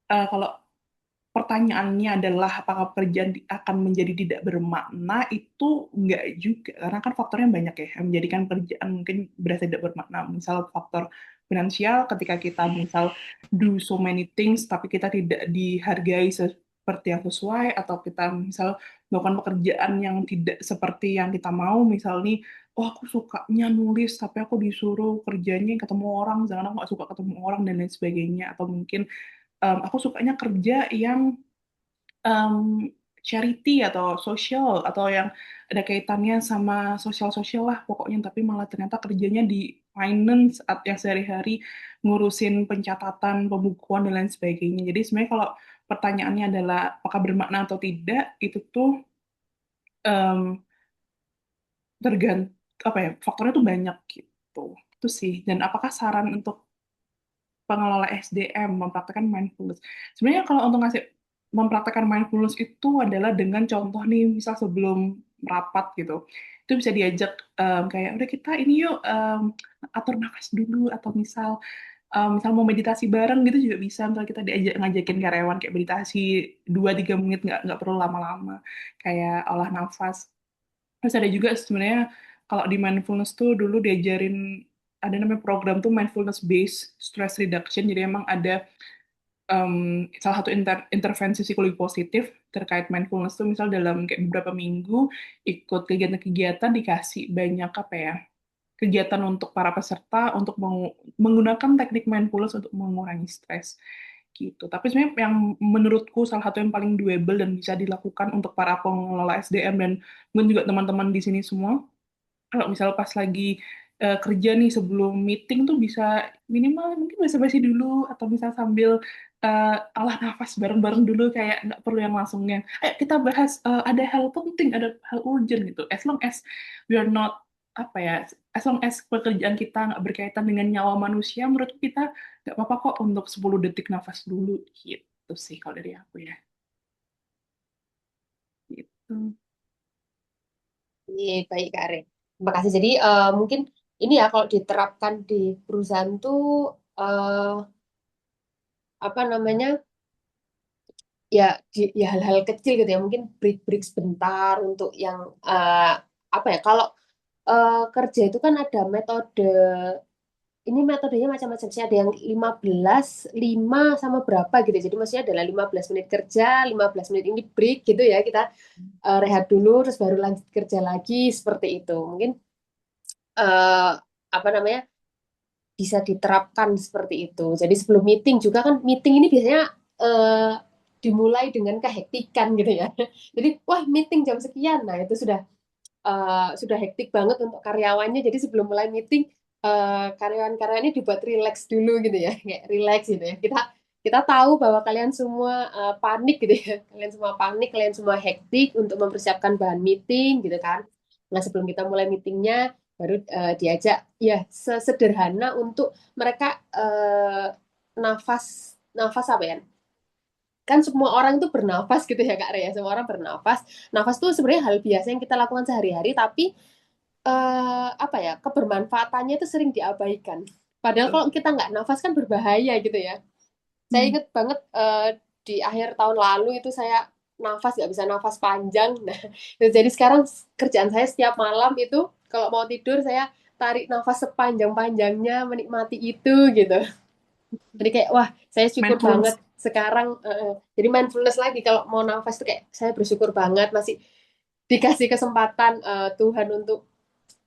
kalau pertanyaannya adalah apakah pekerjaan akan menjadi tidak bermakna, itu nggak juga karena kan faktornya banyak ya yang menjadikan pekerjaan mungkin berasa tidak bermakna. Misal faktor finansial, ketika kita misal do so many things tapi kita tidak dihargai seperti yang sesuai, atau kita misal melakukan pekerjaan yang tidak seperti yang kita mau. Misal nih, oh aku sukanya nulis tapi aku disuruh kerjanya ketemu orang, jangan, aku nggak suka ketemu orang dan lain sebagainya. Atau mungkin aku sukanya kerja yang um, charity atau sosial atau yang ada kaitannya sama sosial-sosial lah pokoknya, tapi malah ternyata kerjanya di finance yang sehari-hari ngurusin pencatatan, pembukuan dan lain sebagainya. Jadi sebenarnya kalau pertanyaannya adalah apakah bermakna atau tidak, itu tuh um, tergantung apa ya, faktornya tuh banyak gitu. Itu sih. Dan apakah saran untuk pengelola SDM mempraktekkan mindfulness? Sebenarnya kalau untuk ngasih mempraktekkan mindfulness itu adalah dengan contoh nih, misal sebelum merapat gitu, itu bisa diajak kayak udah kita ini yuk atur nafas dulu, atau misal mau meditasi bareng gitu juga bisa. Misal kita diajak ngajakin karyawan kayak meditasi 2-3 menit, nggak perlu lama-lama, kayak olah nafas. Terus ada juga sebenarnya kalau di mindfulness tuh dulu diajarin ada namanya program tuh mindfulness based stress reduction. Jadi emang ada salah satu intervensi psikologi positif terkait mindfulness tuh misal dalam kayak beberapa minggu ikut kegiatan-kegiatan, dikasih banyak apa ya kegiatan untuk para peserta untuk menggunakan teknik mindfulness untuk mengurangi stres gitu. Tapi sebenarnya yang menurutku salah satu yang paling doable dan bisa dilakukan untuk para pengelola SDM dan mungkin juga teman-teman di sini semua, kalau misal pas lagi kerja nih sebelum meeting tuh bisa minimal mungkin basa-basi dulu, atau bisa sambil olah nafas bareng-bareng dulu, kayak nggak perlu yang langsung yang ayo kita bahas ada hal penting, ada hal urgent gitu. As long as we are not apa ya, as long as pekerjaan kita nggak berkaitan dengan nyawa manusia, menurut kita nggak apa-apa kok untuk 10 detik nafas dulu gitu sih kalau dari aku ya. Gitu. Iya, baik Kak Re. Terima kasih. Jadi mungkin ini ya kalau diterapkan di perusahaan tuh eh, apa namanya ya ya hal-hal kecil gitu ya, mungkin break-break sebentar untuk yang apa ya, kalau kerja itu kan ada metode, ini metodenya macam-macam sih, ada yang 15 5 sama berapa gitu. Jadi maksudnya adalah 15 menit kerja, 15 menit ini break gitu ya, kita rehat dulu terus baru lanjut kerja lagi seperti itu. Mungkin eh, apa namanya bisa diterapkan seperti itu. Jadi sebelum meeting juga kan, meeting ini biasanya eh, dimulai dengan kehektikan gitu ya. Jadi wah meeting jam sekian, nah itu sudah hektik banget untuk karyawannya. Jadi sebelum mulai meeting karyawan-karyawannya dibuat relax dulu gitu ya, kayak relax gitu ya. Kita tahu bahwa kalian semua panik gitu ya, kalian semua panik, kalian semua hektik untuk mempersiapkan bahan meeting gitu kan. Nah sebelum kita mulai meetingnya baru diajak ya sesederhana untuk mereka nafas nafas apa ya, kan semua orang itu bernafas gitu ya Kak Rea, semua orang bernafas. Nafas tuh sebenarnya hal biasa yang kita lakukan sehari-hari, tapi apa ya, kebermanfaatannya itu sering diabaikan. Padahal kalau kita nggak nafas kan berbahaya gitu ya. Saya Hmm. ingat banget di akhir tahun lalu itu saya nafas nggak bisa nafas panjang. Nah, jadi sekarang kerjaan saya setiap malam itu kalau mau tidur saya tarik nafas sepanjang-panjangnya, menikmati itu gitu. Jadi kayak wah, saya syukur banget Mindfulness. sekarang. Jadi mindfulness lagi kalau mau nafas tuh kayak saya bersyukur banget masih dikasih kesempatan Tuhan untuk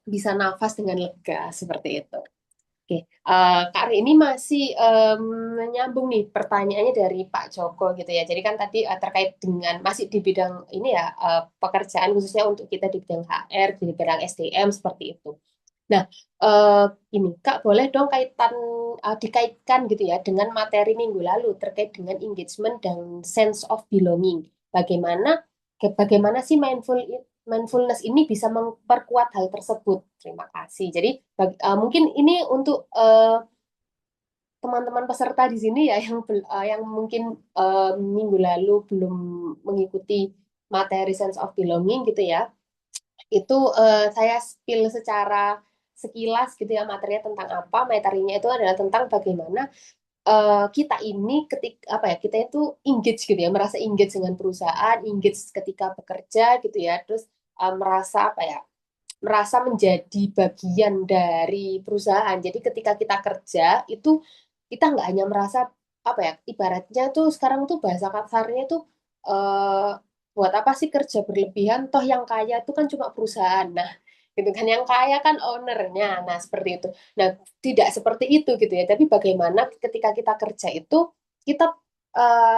bisa nafas dengan lega seperti itu. Oke, Kak Ari ini masih menyambung nih pertanyaannya dari Pak Joko gitu ya. Jadi kan tadi terkait dengan masih di bidang ini ya, pekerjaan khususnya untuk kita di bidang HR, di bidang SDM seperti itu. Nah, eh, ini Kak boleh dong dikaitkan gitu ya dengan materi minggu lalu terkait dengan engagement dan sense of belonging. Bagaimana bagaimana sih mindfulness ini bisa memperkuat hal tersebut? Terima kasih. Jadi mungkin ini untuk teman-teman peserta di sini ya yang mungkin minggu lalu belum mengikuti materi sense of belonging gitu ya. Itu saya spill secara sekilas gitu ya materinya tentang apa. Materinya itu adalah tentang bagaimana kita ini ketika apa ya, kita itu engage gitu ya, merasa engage dengan perusahaan, engage ketika bekerja gitu ya, terus merasa apa ya, merasa menjadi bagian dari perusahaan. Jadi ketika kita kerja itu kita nggak hanya merasa apa ya, ibaratnya tuh sekarang tuh bahasa kasarnya tuh eh, buat apa sih kerja berlebihan, toh yang kaya itu kan cuma perusahaan. Nah, gitu kan, yang kaya kan ownernya. Nah, seperti itu. Nah, tidak seperti itu gitu ya. Tapi bagaimana ketika kita kerja itu kita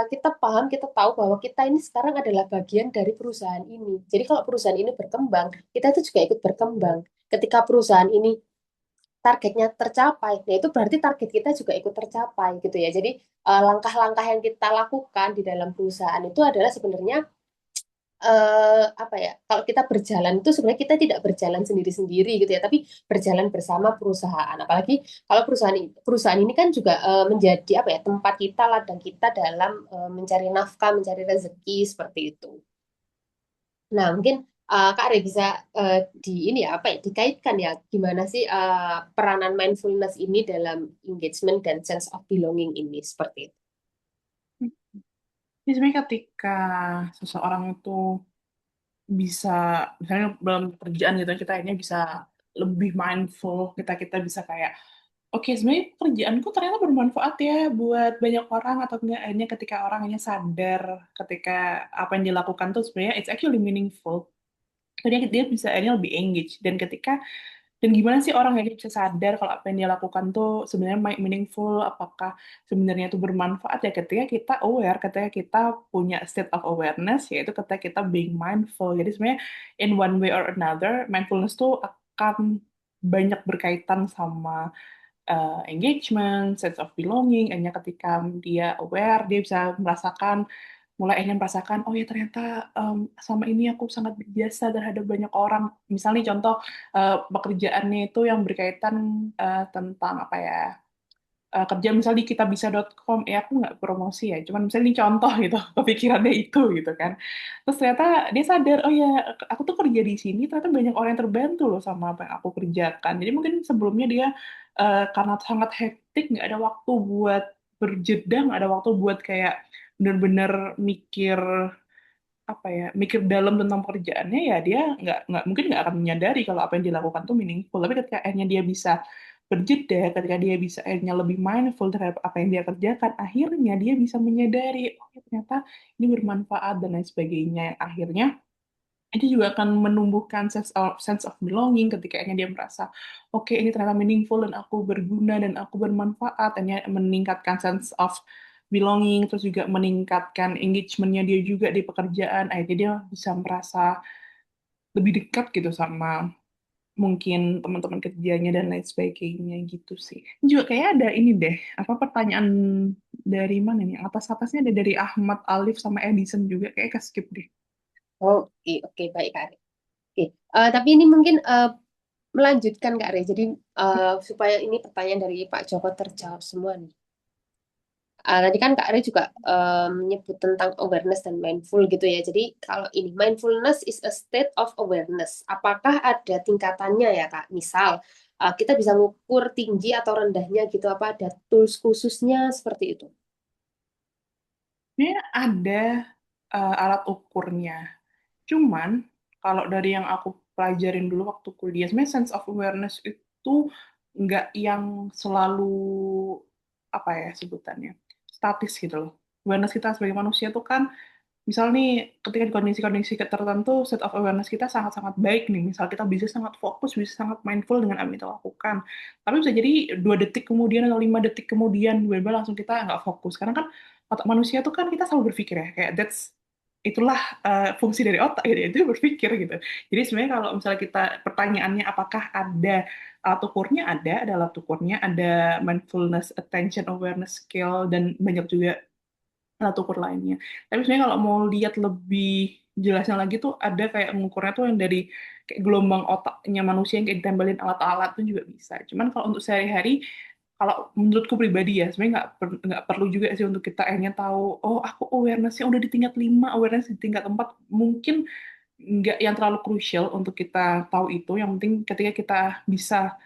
kita paham, kita tahu bahwa kita ini sekarang adalah bagian dari perusahaan ini. Jadi kalau perusahaan ini berkembang, kita itu juga ikut berkembang. Ketika perusahaan ini targetnya tercapai, ya itu berarti target kita juga ikut tercapai gitu ya. Jadi langkah-langkah yang kita lakukan di dalam perusahaan itu adalah sebenarnya apa ya? Kalau kita berjalan itu sebenarnya kita tidak berjalan sendiri-sendiri gitu ya, tapi berjalan bersama perusahaan. Apalagi kalau perusahaan ini kan juga menjadi apa ya? Tempat kita, ladang kita dalam mencari nafkah, mencari rezeki seperti itu. Nah, mungkin Kak Ari bisa di ini ya apa ya, dikaitkan ya gimana sih peranan mindfulness ini dalam engagement dan sense of belonging ini seperti itu. Jadi sebenarnya ketika seseorang itu bisa, misalnya dalam pekerjaan gitu, kita akhirnya bisa lebih mindful, kita bisa kayak, oke, sebenarnya pekerjaanku ternyata bermanfaat ya buat banyak orang, atau enggak, akhirnya ketika orang hanya sadar ketika apa yang dilakukan tuh sebenarnya it's actually meaningful. Akhirnya dia bisa akhirnya lebih engage, dan gimana sih orang yang bisa sadar kalau apa yang dia lakukan tuh sebenarnya meaningful, apakah sebenarnya itu bermanfaat ya ketika kita aware, ketika kita punya state of awareness, yaitu ketika kita being mindful. Jadi sebenarnya in one way or another, mindfulness tuh akan banyak berkaitan sama engagement, sense of belonging. Hanya ketika dia aware, dia bisa merasakan, mulai ingin merasakan, oh ya ternyata selama ini aku sangat berjasa terhadap banyak orang. Misalnya contoh pekerjaannya itu yang berkaitan tentang apa ya, kerja misalnya di kitabisa.com, ya aku nggak promosi ya, cuman misalnya ini contoh gitu, kepikirannya itu gitu kan. Terus ternyata dia sadar, oh ya aku tuh kerja di sini, ternyata banyak orang yang terbantu loh sama apa yang aku kerjakan. Jadi mungkin sebelumnya dia karena sangat hektik, nggak ada waktu buat berjeda, nggak ada waktu buat kayak bener-bener mikir apa ya, mikir dalam tentang pekerjaannya, ya dia nggak mungkin nggak akan menyadari kalau apa yang dilakukan tuh meaningful. Tapi ketika akhirnya dia bisa berjeda, ketika dia bisa akhirnya lebih mindful terhadap apa yang dia kerjakan, akhirnya dia bisa menyadari, oh ya ternyata ini bermanfaat dan lain sebagainya. Yang akhirnya itu juga akan menumbuhkan sense of belonging ketika akhirnya dia merasa, oke ini ternyata meaningful dan aku berguna dan aku bermanfaat, dan meningkatkan sense of belonging, terus juga meningkatkan engagementnya dia juga di pekerjaan. Akhirnya dia bisa merasa lebih dekat gitu sama mungkin teman-teman kerjanya dan lain sebagainya gitu sih. Juga kayak ada ini deh, apa pertanyaan dari mana nih? Atas-atasnya ada dari Ahmad Alif sama Edison juga, kayak ke skip deh. Oke, oke, baik Kak Ari. Oke. Tapi ini mungkin melanjutkan Kak Re. Jadi supaya ini pertanyaan dari Pak Joko terjawab semua nih. Tadi kan Kak Re juga menyebut tentang awareness dan mindful gitu ya. Jadi kalau ini mindfulness is a state of awareness. Apakah ada tingkatannya ya Kak? Misal kita bisa mengukur tinggi atau rendahnya gitu. Apa ada tools khususnya seperti itu? Ini ada alat ukurnya. Cuman kalau dari yang aku pelajarin dulu waktu kuliah, sebenarnya sense of awareness itu nggak yang selalu apa ya sebutannya statis gitu loh. Awareness kita sebagai manusia tuh kan, misal nih ketika di kondisi-kondisi tertentu, set of awareness kita sangat-sangat baik nih. Misal kita bisa sangat fokus, bisa sangat mindful dengan apa yang kita lakukan. Tapi bisa jadi 2 detik kemudian atau 5 detik kemudian, tiba-tiba langsung kita nggak fokus. Karena kan otak manusia tuh kan kita selalu berpikir ya, kayak itulah fungsi dari otak gitu, ya, itu berpikir gitu. Jadi sebenarnya kalau misalnya kita pertanyaannya apakah ada alat ukurnya, ada alat ukurnya, ada mindfulness, attention, awareness, skill, dan banyak juga alat ukur lainnya. Tapi sebenarnya kalau mau lihat lebih jelasnya lagi tuh ada kayak mengukurnya tuh yang dari kayak gelombang otaknya manusia yang kayak ditempelin alat-alat tuh juga bisa. Cuman kalau untuk sehari-hari, kalau menurutku pribadi ya, sebenarnya nggak perlu juga sih untuk kita akhirnya tahu, oh aku awareness-nya udah di tingkat 5, awareness di tingkat 4, mungkin nggak yang terlalu krusial untuk kita tahu itu. Yang penting ketika kita bisa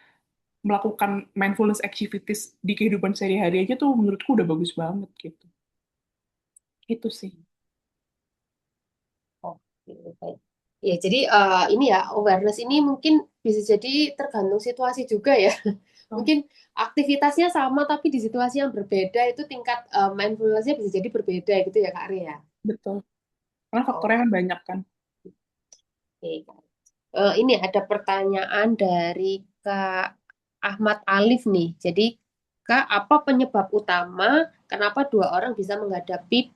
melakukan mindfulness activities di kehidupan sehari-hari aja tuh menurutku udah bagus banget gitu. Itu sih. Oke, baik. Ya, jadi ini ya awareness ini mungkin bisa jadi tergantung situasi juga ya. Mungkin aktivitasnya sama tapi di situasi yang berbeda itu tingkat mindfulness-nya bisa jadi berbeda gitu ya Kak Ria. Betul. Karena faktornya Oke. kan banyak kan. Kak. Ini ada pertanyaan dari Kak Ahmad Alif nih. Jadi Kak, apa penyebab utama kenapa dua orang bisa menghadapi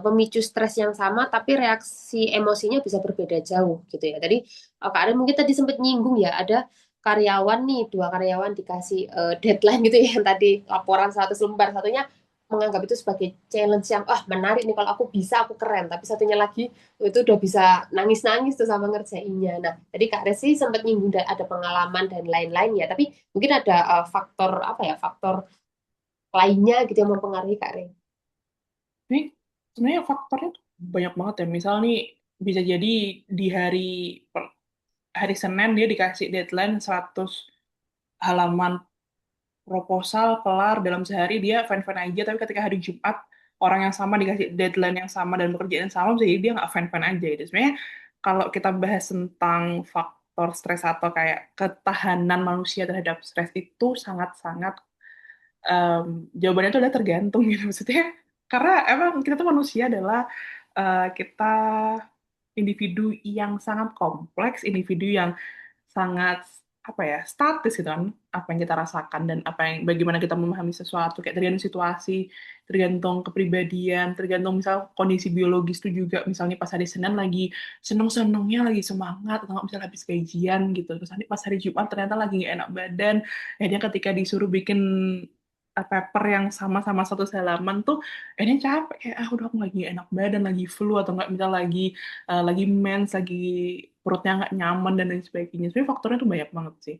pemicu stres yang sama tapi reaksi emosinya bisa berbeda jauh gitu ya. Tadi Kak Ari mungkin tadi sempat nyinggung ya ada karyawan nih, dua karyawan dikasih deadline gitu ya yang tadi laporan 100 lembar, satunya menganggap itu sebagai challenge yang menarik nih kalau aku bisa aku keren, tapi satunya lagi itu udah bisa nangis-nangis tuh sama ngerjainnya. Nah, tadi Kak Resi sempat nyinggung ada pengalaman dan lain-lain ya, tapi mungkin ada faktor apa ya, faktor lainnya gitu yang mempengaruhi Kak Re. Ini sebenarnya faktornya tuh banyak banget ya. Misal nih bisa jadi di hari Senin dia dikasih deadline 100 halaman proposal kelar dalam sehari, dia fine-fine aja, tapi ketika hari Jumat orang yang sama dikasih deadline yang sama dan pekerjaan yang sama, bisa jadi dia nggak fine-fine aja gitu. Sebenarnya kalau kita bahas tentang faktor stres atau kayak ketahanan manusia terhadap stres itu sangat-sangat jawabannya itu adalah tergantung gitu maksudnya, karena emang kita tuh manusia adalah kita individu yang sangat kompleks, individu yang sangat apa ya statis gitu kan, apa yang kita rasakan dan apa yang bagaimana kita memahami sesuatu, kayak tergantung situasi, tergantung kepribadian, tergantung misal kondisi biologis itu juga. Misalnya pas hari Senin lagi seneng-senengnya, lagi semangat, atau nggak misalnya habis gajian gitu, terus nanti pas hari Jumat ternyata lagi nggak enak badan, akhirnya ketika disuruh bikin paper yang sama-sama 100 halaman tuh akhirnya capek, kayak udah aku lagi nggak enak badan, lagi flu, atau nggak misal lagi mens, lagi perutnya nggak nyaman dan lain sebagainya. Sebenarnya faktornya tuh banyak banget sih.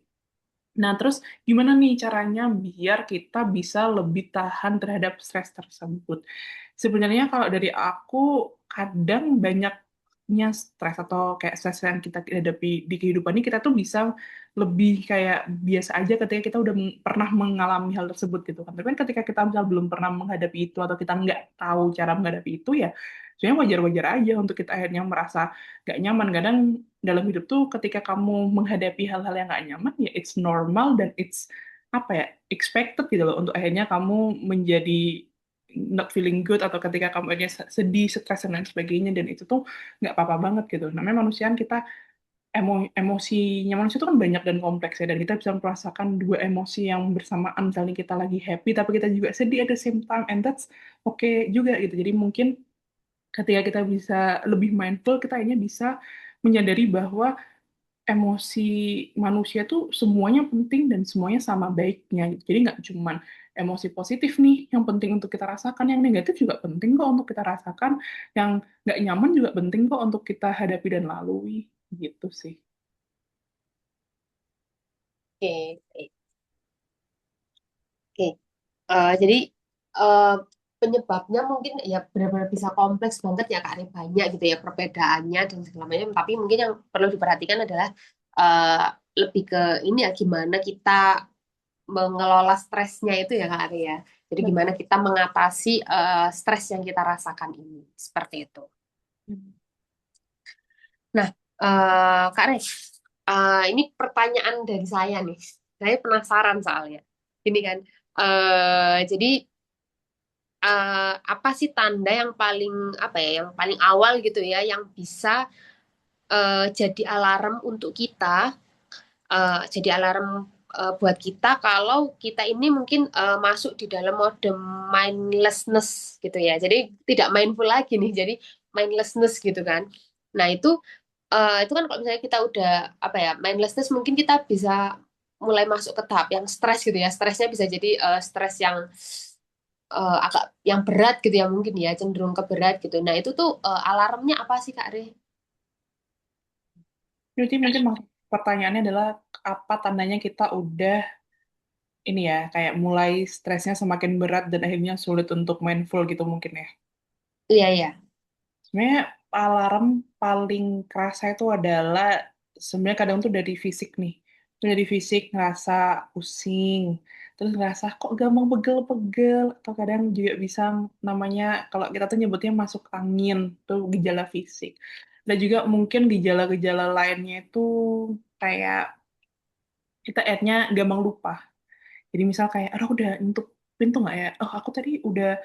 Nah, terus gimana nih caranya biar kita bisa lebih tahan terhadap stres tersebut? Sebenarnya kalau dari aku, kadang banyaknya stres atau kayak stres yang kita hadapi di kehidupan ini, kita tuh bisa lebih kayak biasa aja ketika kita udah pernah mengalami hal tersebut gitu kan. Tapi kan ketika kita misal belum pernah menghadapi itu atau kita nggak tahu cara menghadapi itu ya, sebenarnya wajar-wajar aja untuk kita akhirnya merasa gak nyaman. Kadang dalam hidup tuh ketika kamu menghadapi hal-hal yang gak nyaman ya it's normal dan it's apa ya expected gitu loh untuk akhirnya kamu menjadi not feeling good, atau ketika kamu akhirnya sedih, stres dan lain sebagainya, dan itu tuh nggak apa-apa banget gitu. Namanya manusiaan, kita emosinya manusia itu kan banyak dan kompleks ya, dan kita bisa merasakan dua emosi yang bersamaan. Misalnya kita lagi happy tapi kita juga sedih at the same time, and that's okay juga gitu. Jadi mungkin ketika kita bisa lebih mindful, kita akhirnya bisa menyadari bahwa emosi manusia tuh semuanya penting dan semuanya sama baiknya. Jadi nggak cuman emosi positif nih yang penting untuk kita rasakan, yang negatif juga penting kok untuk kita rasakan, yang nggak nyaman juga penting kok untuk kita hadapi dan lalui, gitu sih. Oke, oke. Jadi eh, penyebabnya mungkin ya benar-benar bisa kompleks banget ya Kak Ari, banyak gitu ya perbedaannya dan segala macam. Tapi mungkin yang perlu diperhatikan adalah eh, lebih ke ini ya gimana kita mengelola stresnya itu ya Kak Ari ya. Jadi gimana kita mengatasi stres yang kita rasakan ini seperti itu. Nah, Kak Ari, ini pertanyaan dari saya nih. Saya penasaran soalnya. Ini kan, jadi apa sih tanda yang paling apa ya, yang paling awal gitu ya, yang bisa jadi alarm untuk kita, jadi alarm buat kita kalau kita ini mungkin masuk di dalam mode mindlessness gitu ya. Jadi tidak mindful lagi nih, jadi mindlessness gitu kan. Nah itu kan kalau misalnya kita udah apa ya mindlessness mungkin kita bisa mulai masuk ke tahap yang stres gitu ya. Stresnya bisa jadi stres yang agak yang berat gitu ya mungkin ya cenderung ke berat gitu. Nah itu tuh alarmnya apa sih Kak Re? Jadi mungkin pertanyaannya adalah apa tandanya kita udah ini ya kayak mulai stresnya semakin berat dan akhirnya sulit untuk mindful gitu mungkin ya. Iya iya. Sebenarnya alarm paling kerasa itu adalah sebenarnya kadang tuh dari fisik nih. Itu dari fisik ngerasa pusing, terus ngerasa kok gampang pegel-pegel, atau kadang juga bisa namanya kalau kita tuh nyebutnya masuk angin, tuh gejala fisik. Dan juga mungkin gejala-gejala lainnya itu kayak kita add-nya gampang lupa. Jadi misal kayak, aduh udah nyentuh pintu nggak ya? Oh aku tadi udah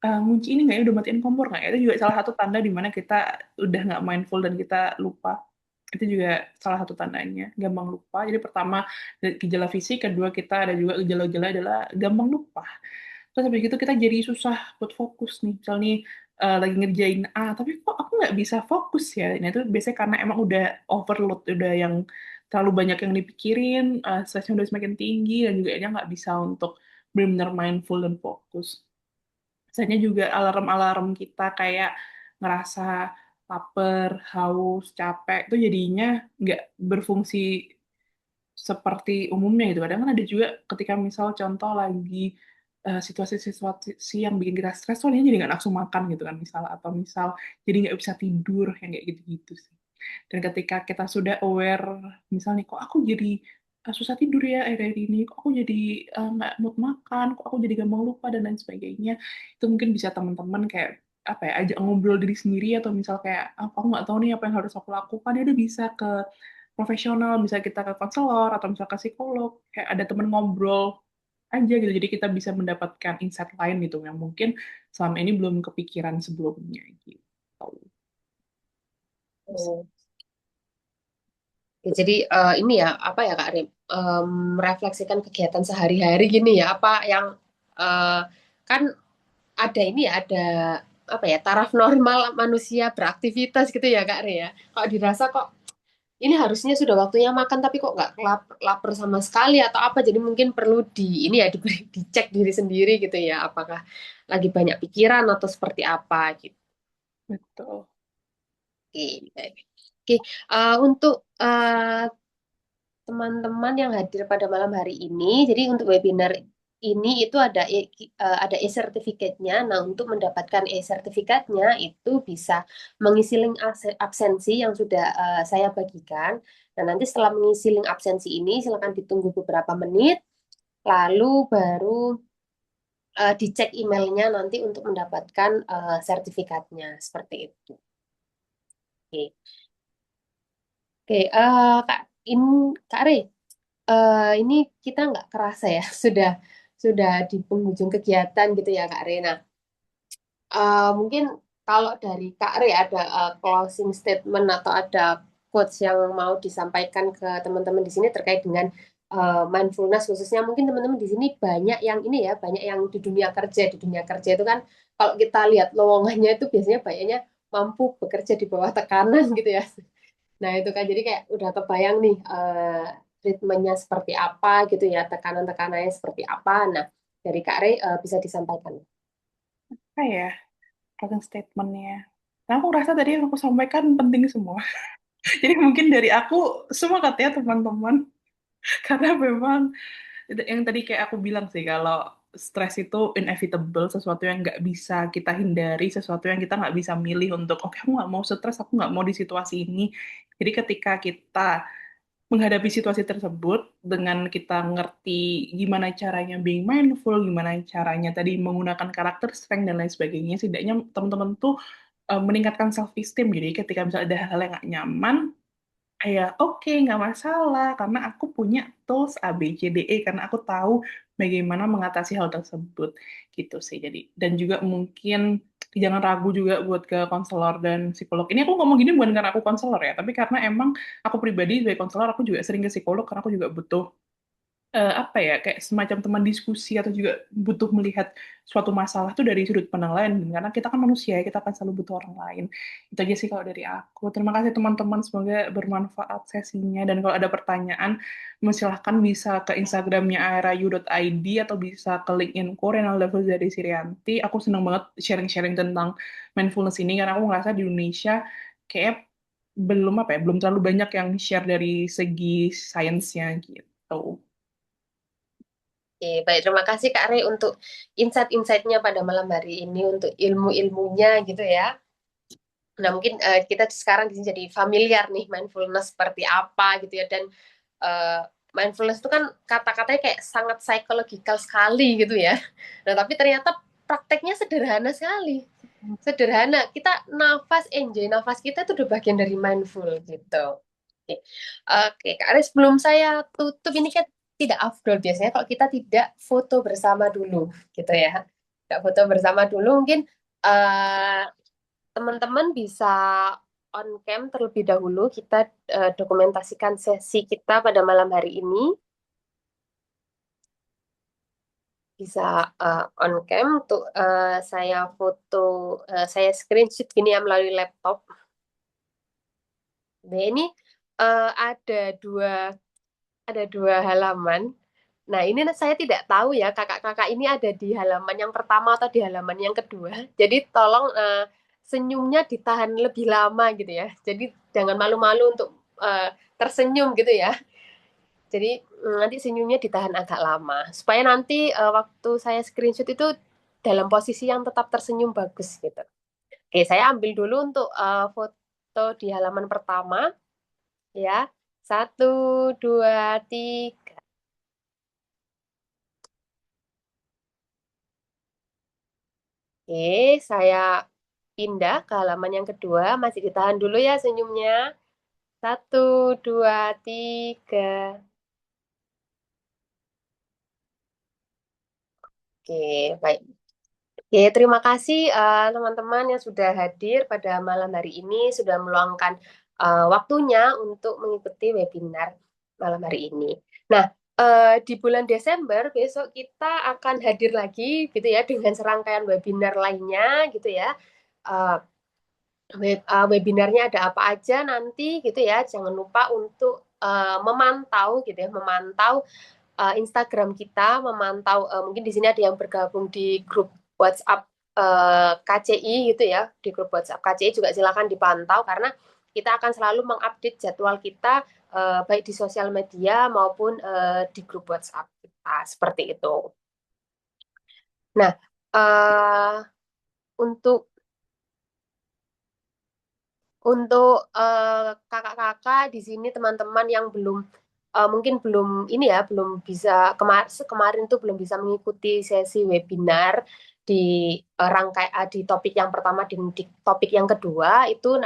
ngunci ini nggak ya? Udah matiin kompor nggak ya? Itu juga salah satu tanda di mana kita udah nggak mindful dan kita lupa. Itu juga salah satu tandanya, gampang lupa. Jadi pertama gejala fisik, kedua kita ada juga gejala-gejala adalah gampang lupa. Terus habis itu kita jadi susah buat fokus nih. Misal nih lagi ngerjain A, tapi kok aku nggak bisa fokus ya? Nah itu biasanya karena emang udah overload, udah yang terlalu banyak yang dipikirin, stresnya udah semakin tinggi, dan juga dia nggak bisa untuk benar-benar mindful dan fokus. Biasanya juga alarm-alarm kita kayak ngerasa lapar, haus, capek, itu jadinya nggak berfungsi seperti umumnya gitu. Kadang kan ada juga ketika misal contoh lagi situasi-situasi yang bikin kita stres, soalnya jadi nggak nafsu makan gitu kan misal, atau misal jadi nggak bisa tidur, yang kayak gitu-gitu sih. Dan ketika kita sudah aware, misalnya kok aku jadi susah tidur ya akhir-akhir ini, kok aku jadi nggak mood makan, kok aku jadi gampang lupa dan lain sebagainya, itu mungkin bisa teman-teman kayak apa ya, ajak ngobrol diri sendiri, atau misal kayak aku nggak tahu nih apa yang harus aku lakukan, ya udah bisa ke profesional, bisa kita ke konselor atau misal ke psikolog, kayak ada temen ngobrol aja gitu, jadi kita bisa mendapatkan insight lain gitu yang mungkin selama ini belum kepikiran sebelumnya gitu. Oh. Ya, jadi ini ya apa ya Kak Rim, merefleksikan kegiatan sehari-hari gini ya apa yang eh, kan ada ini ya ada apa ya taraf normal manusia beraktivitas gitu ya Kak Rim ya. Kalau dirasa kok ini harusnya sudah waktunya makan tapi kok nggak lapar sama sekali atau apa jadi mungkin perlu di ini ya dicek diri sendiri gitu ya apakah lagi banyak pikiran atau seperti apa gitu. Betul. Oke, baik. Oke, untuk teman-teman yang hadir pada malam hari ini. Jadi untuk webinar ini itu ada e-sertifikatnya. Nah, untuk mendapatkan e-sertifikatnya itu bisa mengisi link absensi yang sudah saya bagikan. Dan nanti setelah mengisi link absensi ini silakan ditunggu beberapa menit lalu baru dicek emailnya nanti untuk mendapatkan sertifikatnya seperti itu. Oke, oke, Kak Re, ini kita nggak kerasa ya sudah di penghujung kegiatan gitu ya Kak Rena. Mungkin kalau dari Kak Re ada closing statement atau ada quotes yang mau disampaikan ke teman-teman di sini terkait dengan mindfulness khususnya mungkin teman-teman di sini banyak yang ini ya banyak yang di dunia kerja itu kan kalau kita lihat lowongannya itu biasanya banyaknya mampu bekerja di bawah tekanan gitu ya. Nah, itu kan jadi kayak udah kebayang nih treatmentnya seperti apa gitu ya, tekanan-tekanannya seperti apa. Nah, dari Kak Rey bisa disampaikan. Apa ya closing statementnya? Nah, aku rasa tadi yang aku sampaikan penting semua. Jadi mungkin dari aku semua katanya teman-teman. Karena memang yang tadi kayak aku bilang sih, kalau stres itu inevitable, sesuatu yang nggak bisa kita hindari, sesuatu yang kita nggak bisa milih untuk, oke, aku nggak mau stres, aku nggak mau di situasi ini. Jadi ketika kita menghadapi situasi tersebut dengan kita ngerti gimana caranya being mindful, gimana caranya tadi menggunakan karakter strength dan lain sebagainya, setidaknya teman-teman tuh meningkatkan self esteem. Jadi ketika misalnya ada hal-hal yang nggak nyaman, kayak oke, nggak masalah karena aku punya tools A B C D E, karena aku tahu bagaimana mengatasi hal tersebut gitu sih. Jadi dan juga mungkin jangan ragu juga buat ke konselor dan psikolog. Ini aku ngomong gini bukan karena aku konselor ya, tapi karena emang aku pribadi sebagai konselor aku juga sering ke psikolog karena aku juga butuh apa ya, kayak semacam teman diskusi, atau juga butuh melihat suatu masalah tuh dari sudut pandang lain. Dan karena kita kan manusia ya, kita akan selalu butuh orang lain. Itu aja sih kalau dari aku. Terima kasih teman-teman, semoga bermanfaat sesinya. Dan kalau ada pertanyaan, silahkan bisa ke Instagramnya aerayu.id atau bisa ke LinkedIn Renal Level dari Sirianti. Aku senang banget sharing-sharing tentang mindfulness ini karena aku ngerasa di Indonesia kayak belum apa ya, belum terlalu banyak yang share dari segi sainsnya gitu. Oke, baik. Terima kasih Kak Re untuk insight-insightnya pada malam hari ini, untuk ilmu-ilmunya gitu ya. Nah, mungkin kita sekarang di sini jadi familiar nih mindfulness seperti apa gitu ya. Dan uh, mindfulness itu kan kata-katanya kayak sangat psychological sekali gitu ya. Nah, tapi ternyata prakteknya sederhana sekali. Sederhana. Kita nafas, enjoy nafas kita itu udah bagian dari mindful gitu. Oke, Oke, Kak Aris, sebelum saya tutup ini kan tidak afdol biasanya kalau kita tidak foto bersama dulu gitu ya. Tidak foto bersama dulu, mungkin uh, teman-teman bisa on cam terlebih dahulu. Kita dokumentasikan sesi kita pada malam hari ini. Bisa on cam untuk saya foto, saya screenshot gini ya melalui laptop. Nah, ini ada dua halaman. Nah, ini saya tidak tahu ya kakak-kakak ini ada di halaman yang pertama atau di halaman yang kedua. Jadi tolong senyumnya ditahan lebih lama gitu ya. Jadi jangan malu-malu untuk eh, tersenyum gitu ya. Jadi nanti senyumnya ditahan agak lama supaya nanti waktu saya screenshot itu dalam posisi yang tetap tersenyum bagus gitu. Oke, saya ambil dulu untuk foto di halaman pertama ya. Satu, dua, tiga. Oke, saya pindah ke halaman yang kedua. Masih ditahan dulu ya senyumnya. Satu, dua, tiga. Oke, baik. Oke, terima kasih teman-teman yang sudah hadir pada malam hari ini, sudah meluangkan waktunya untuk mengikuti webinar malam hari ini. Nah, di bulan Desember besok kita akan hadir lagi gitu ya dengan serangkaian webinar lainnya gitu ya. Eh, Webinarnya ada apa aja nanti gitu ya. Jangan lupa untuk memantau gitu ya, memantau Instagram kita, memantau mungkin di sini ada yang bergabung di grup WhatsApp KCI gitu ya. Di grup WhatsApp KCI juga silakan dipantau karena kita akan selalu mengupdate jadwal kita baik di sosial media maupun di grup WhatsApp kita seperti itu. Nah, uh, untuk kakak-kakak di sini teman-teman yang belum mungkin belum ini ya belum bisa kemarin tuh belum bisa mengikuti sesi webinar di di topik yang pertama di topik yang kedua itu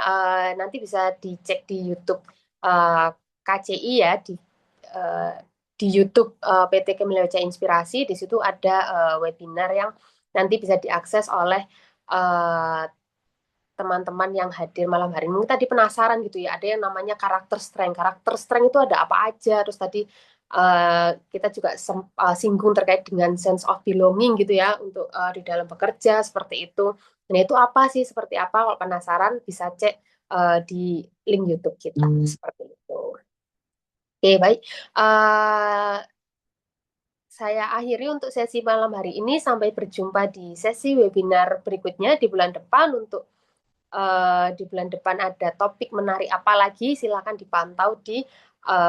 nanti bisa dicek di YouTube uh, KCI ya uh, di YouTube PT Kemilaja Inspirasi. Di situ ada webinar yang nanti bisa diakses oleh uh, teman-teman yang hadir malam hari ini. Mungkin tadi penasaran gitu ya, ada yang namanya karakter strength. Karakter strength itu ada apa aja? Terus tadi kita juga singgung terkait dengan sense of belonging gitu ya, untuk di dalam bekerja seperti itu. Nah itu apa sih, seperti apa? Kalau penasaran bisa cek di link YouTube kita, seperti itu. Oke, baik. Uh, saya akhiri untuk sesi malam hari ini. Sampai berjumpa di sesi webinar berikutnya di bulan depan. Untuk di bulan depan ada topik menarik apa lagi, silakan dipantau di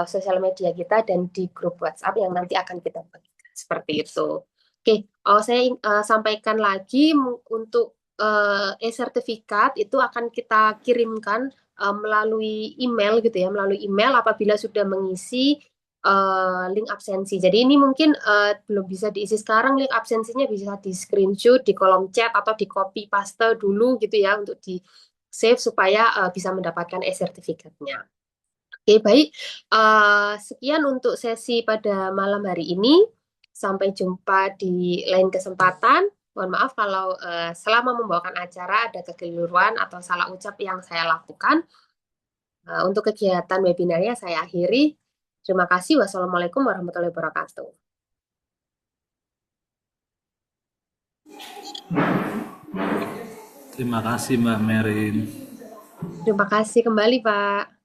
sosial media kita dan di grup WhatsApp yang nanti akan kita bagikan seperti itu. Oke, saya sampaikan lagi untuk e-sertifikat itu akan kita kirimkan melalui email gitu ya, melalui email apabila sudah mengisi link absensi. Jadi ini mungkin belum bisa diisi sekarang, link absensinya bisa di screenshot di kolom chat atau di copy paste dulu gitu ya untuk di save supaya bisa mendapatkan e-sertifikatnya. Oke, baik. Sekian untuk sesi pada malam hari ini. Sampai jumpa di lain kesempatan. Mohon maaf kalau selama membawakan acara ada kekeliruan atau salah ucap yang saya lakukan. Untuk kegiatan webinarnya saya akhiri. Terima kasih. Wassalamualaikum warahmatullahi wabarakatuh. Terima kasih Mbak Merin. Terima kasih kembali, Pak.